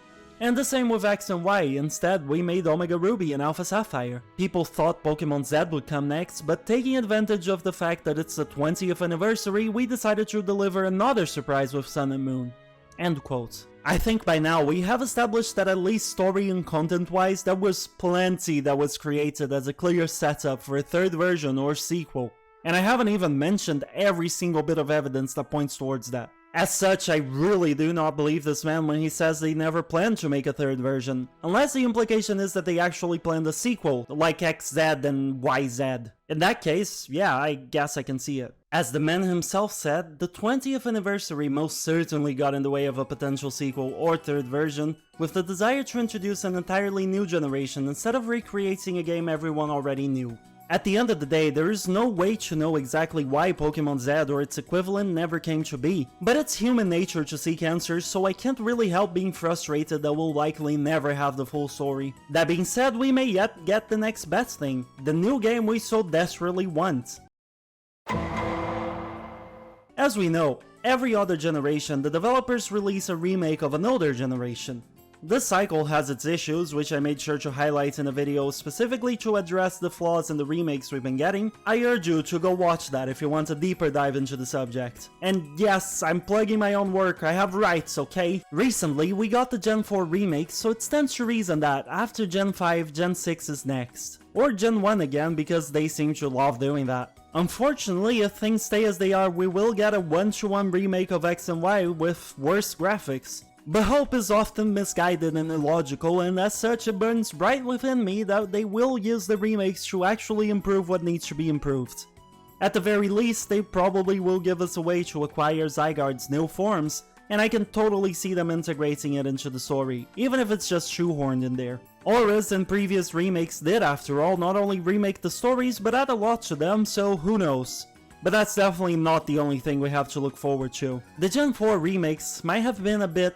And the same with X and Y, instead we made Omega Ruby and Alpha Sapphire. People thought Pokemon Z would come next, but taking advantage of the fact that it's the 20th anniversary, we decided to deliver another surprise with Sun and Moon." End quote. I think by now we have established that at least story and content-wise, there was plenty that was created as a clear setup for a third version or sequel. And I haven't even mentioned every single bit of evidence that points towards that. As such, I really do not believe this man when he says they never planned to make a third version, unless the implication is that they actually planned a sequel, like XZ and YZ. In that case, yeah, I guess I can see it. As the man himself said, the 20th anniversary most certainly got in the way of a potential sequel or third version, with the desire to introduce an entirely new generation instead of recreating a game everyone already knew. At the end of the day, there is no way to know exactly why Pokémon Z or its equivalent never came to be, but it's human nature to seek answers, so I can't really help being frustrated that we'll likely never have the full story. That being said, we may yet get the next best thing, the new game we so desperately want. As we know, every other generation the developers release a remake of an older generation. This cycle has its issues, which I made sure to highlight in a video specifically to address the flaws in the remakes we've been getting. I urge you to go watch that if you want a deeper dive into the subject. And yes, I'm plugging my own work, I have rights, okay? Recently, we got the Gen 4 remake, so it stands to reason that after Gen 5, Gen 6 is next. Or Gen 1 again, because they seem to love doing that. Unfortunately, if things stay as they are, we will get a 1-to-1 remake of X and Y with worse graphics. But hope is often misguided and illogical, and as such it burns bright within me that they will use the remakes to actually improve what needs to be improved. At the very least, they probably will give us a way to acquire Zygarde's new forms, and I can totally see them integrating it into the story, even if it's just shoehorned in there. Auras and previous remakes did, after all, not only remake the stories, but add a lot to them, so who knows. But that's definitely not the only thing we have to look forward to. The Gen 4 remakes might have been a bit,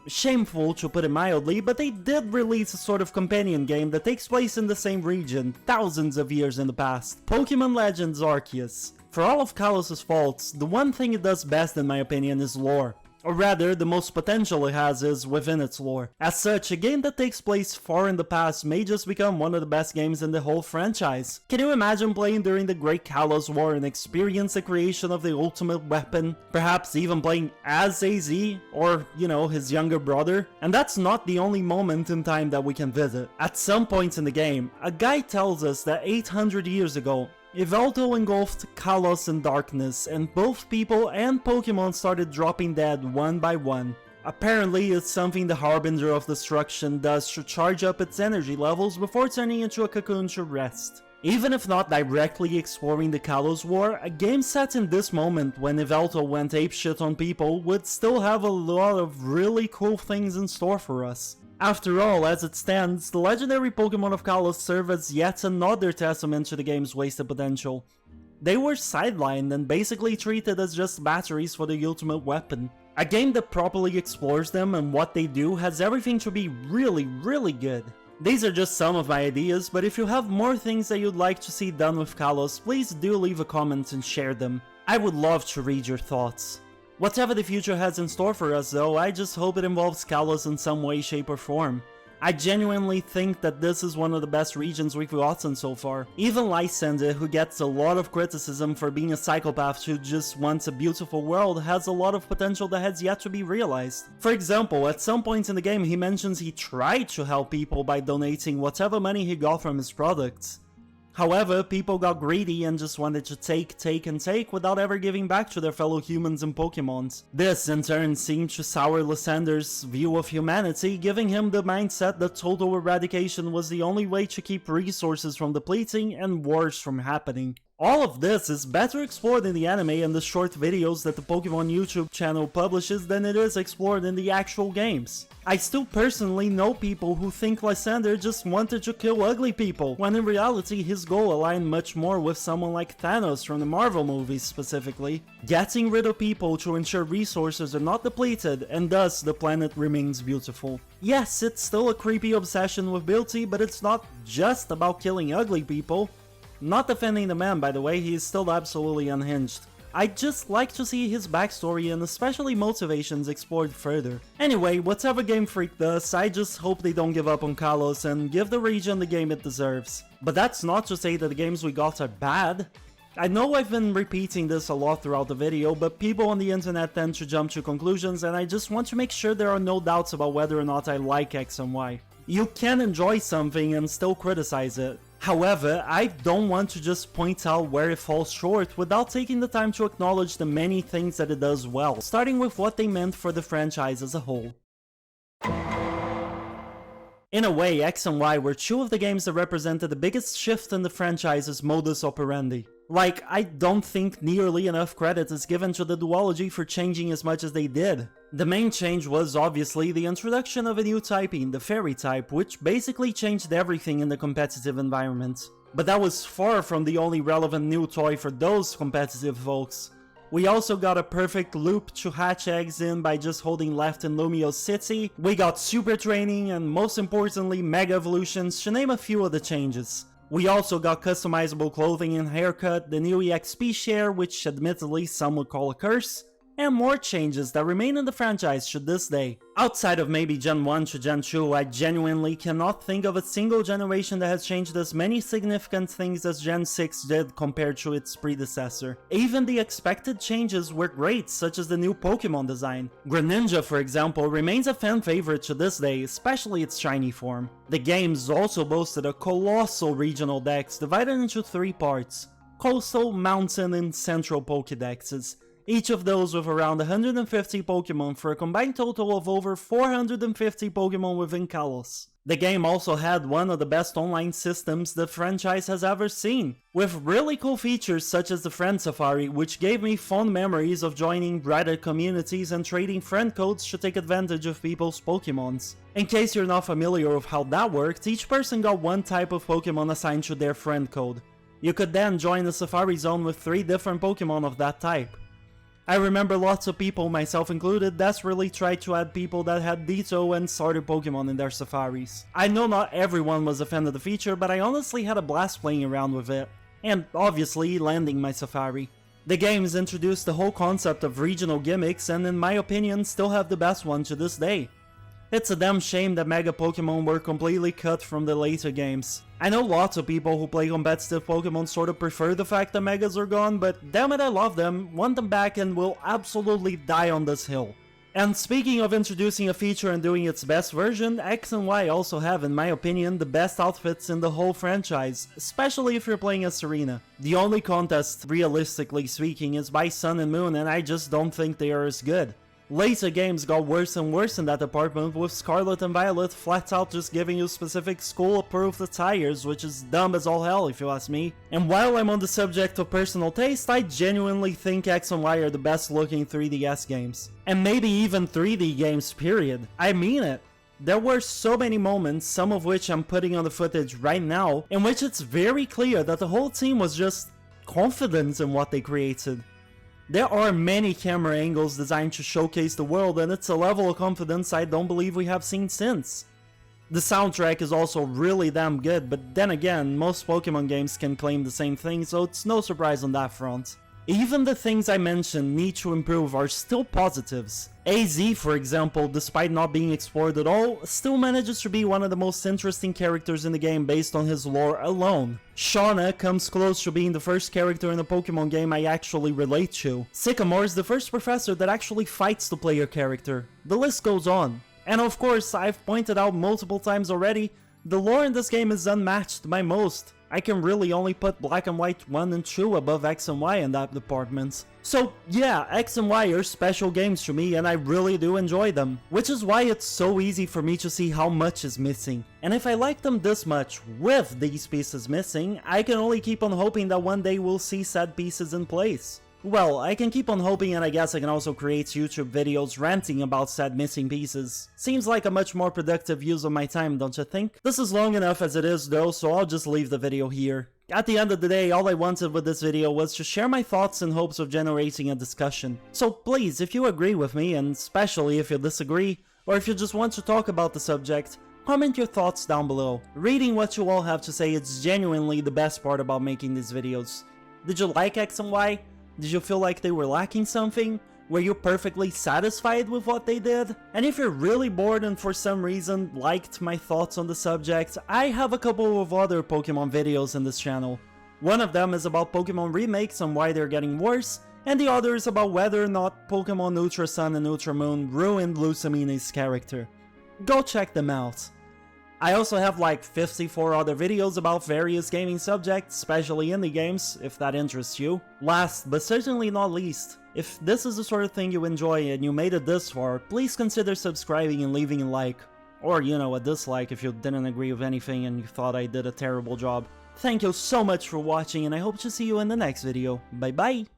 shameful to put it mildly, but they did release a sort of companion game that takes place in the same region, thousands of years in the past. Pokémon Legends Arceus. For all of Kalos' faults, the one thing it does best in my opinion is lore. Or rather, the most potential it has is within its lore. As such, a game that takes place far in the past may just become one of the best games in the whole franchise. Can you imagine playing during the Great Kalos War and experience the creation of the ultimate weapon? Perhaps even playing as AZ, or, you know, his younger brother? And that's not the only moment in time that we can visit. At some point in the game, a guide tells us that 800 years ago, Yveltal engulfed Kalos in darkness, and both people and Pokemon started dropping dead one by one. Apparently, it's something the Harbinger of Destruction does to charge up its energy levels before turning into a cocoon to rest. Even if not directly exploring the Kalos War, a game set in this moment when Yveltal went apeshit on people would still have a lot of really cool things in store for us. After all, as it stands, the legendary Pokemon of Kalos serve as yet another testament to the game's wasted potential. They were sidelined and basically treated as just batteries for the ultimate weapon. A game that properly explores them and what they do has everything to be really, really good. These are just some of my ideas, but if you have more things that you'd like to see done with Kalos, please do leave a comment and share them. I would love to read your thoughts. Whatever the future has in store for us though, I just hope it involves Kalos in some way, shape or form. I genuinely think that this is one of the best regions we've gotten so far. Even Lysandre, who gets a lot of criticism for being a psychopath who just wants a beautiful world, has a lot of potential that has yet to be realized. For example, at some point in the game he mentions he tried to help people by donating whatever money he got from his products. However, people got greedy and just wanted to take and take without ever giving back to their fellow humans and Pokemons. This in turn seemed to sour Lysandre's view of humanity, giving him the mindset that total eradication was the only way to keep resources from depleting and wars from happening. All of this is better explored in the anime and the short videos that the Pokemon YouTube channel publishes than it is explored in the actual games. I still personally know people who think Lysander just wanted to kill ugly people, when in reality his goal aligned much more with someone like Thanos from the Marvel movies specifically, getting rid of people to ensure resources are not depleted and thus the planet remains beautiful. Yes, it's still a creepy obsession with beauty, but it's not just about killing ugly people. Not defending the man, by the way, he is still absolutely unhinged. I'd just like to see his backstory and especially motivations explored further. Anyway, whatever Game Freak does, I just hope they don't give up on Kalos and give the region the game it deserves. But that's not to say that the games we got are bad. I know I've been repeating this a lot throughout the video, but people on the internet tend to jump to conclusions, and I just want to make sure there are no doubts about whether or not I like X and Y. You can enjoy something and still criticize it. However, I don't want to just point out where it falls short without taking the time to acknowledge the many things that it does well, starting with what they meant for the franchise as a whole. In a way, X and Y were two of the games that represented the biggest shift in the franchise's modus operandi. Like, I don't think nearly enough credit is given to the duology for changing as much as they did. The main change was obviously the introduction of a new typing, the Fairy type, which basically changed everything in the competitive environment. But that was far from the only relevant new toy for those competitive folks. We also got a perfect loop to hatch eggs in by just holding left in Lumio City, we got super training, and most importantly Mega Evolutions, to name a few of the changes. We also got customizable clothing and haircut, the new EXP share, which admittedly some would call a curse, and more changes that remain in the franchise to this day. Outside of maybe Gen 1 to Gen 2, I genuinely cannot think of a single generation that has changed as many significant things as Gen 6 did compared to its predecessor. Even the expected changes were great, such as the new Pokémon design. Greninja, for example, remains a fan favorite to this day, especially its shiny form. The games also boasted a colossal regional dex divided into 3 parts: Coastal, Mountain, and Central Pokédexes. Each of those with around 150 Pokemon for a combined total of over 450 Pokemon within Kalos. The game also had one of the best online systems the franchise has ever seen, with really cool features such as the Friend Safari, which gave me fond memories of joining Reddit communities and trading friend codes to take advantage of people's Pokemons. In case you're not familiar with how that worked, each person got one type of Pokemon assigned to their friend code. You could then join the Safari Zone with 3 different Pokemon of that type. I remember lots of people, myself included, desperately tried to add people that had Ditto and starter Pokemon in their safaris. I know not everyone was a fan of the feature, but I honestly had a blast playing around with it. And obviously landing my safari. The games introduced the whole concept of regional gimmicks and in my opinion still have the best one to this day. It's a damn shame that Mega Pokemon were completely cut from the later games. I know lots of people who play competitive Pokemon sort of prefer the fact that Megas are gone, but damn it, I love them, want them back, and will absolutely die on this hill. And speaking of introducing a feature and doing its best version, X and Y also have, in my opinion, the best outfits in the whole franchise, especially if you're playing as Serena. The only contest, realistically speaking, is by Sun and Moon, and I just don't think they are as good. Later games got worse and worse in that department, with Scarlet and Violet flat out just giving you specific school-approved attires, which is dumb as all hell if you ask me. And while I'm on the subject of personal taste, I genuinely think X and Y are the best looking 3DS games. And maybe even 3D games, period. I mean it. There were so many moments, some of which I'm putting on the footage right now, in which it's very clear that the whole team was just confident in what they created. There are many camera angles designed to showcase the world, and it's a level of confidence I don't believe we have seen since. The soundtrack is also really damn good, but then again, most Pokemon games can claim the same thing, so it's no surprise on that front. Even the things I mentioned need to improve are still positives. AZ, for example, despite not being explored at all, still manages to be one of the most interesting characters in the game based on his lore alone. Shauna comes close to being the first character in a Pokemon game I actually relate to. Sycamore is the first professor that actually fights the player character. The list goes on. And of course, I've pointed out multiple times already, the lore in this game is unmatched by most. I can really only put Black and White 1 and 2 above X and Y in that department. So yeah, X and Y are special games to me and I really do enjoy them, which is why it's so easy for me to see how much is missing. And if I like them this much with these pieces missing, I can only keep on hoping that one day we'll see said pieces in place. Well, I can keep on hoping, and I guess I can also create YouTube videos ranting about said missing pieces. Seems like a much more productive use of my time, don't you think? This is long enough as it is though, so I'll just leave the video here. At the end of the day, all I wanted with this video was to share my thoughts in hopes of generating a discussion. So please, if you agree with me, and especially if you disagree, or if you just want to talk about the subject, comment your thoughts down below. Reading what you all have to say is genuinely the best part about making these videos. Did you like X and Y? Did you feel like they were lacking something? Were you perfectly satisfied with what they did? And if you're really bored and for some reason liked my thoughts on the subject, I have a couple of other Pokemon videos in this channel. One of them is about Pokemon remakes and why they're getting worse, and the other is about whether or not Pokemon Ultra Sun and Ultra Moon ruined Lucamine's character. Go check them out. I also have like 54 other videos about various gaming subjects, especially indie games, if that interests you. Last, but certainly not least, if this is the sort of thing you enjoy and you made it this far, please consider subscribing and leaving a like. Or, you know, a dislike if you didn't agree with anything and you thought I did a terrible job. Thank you so much for watching and I hope to see you in the next video. Bye bye!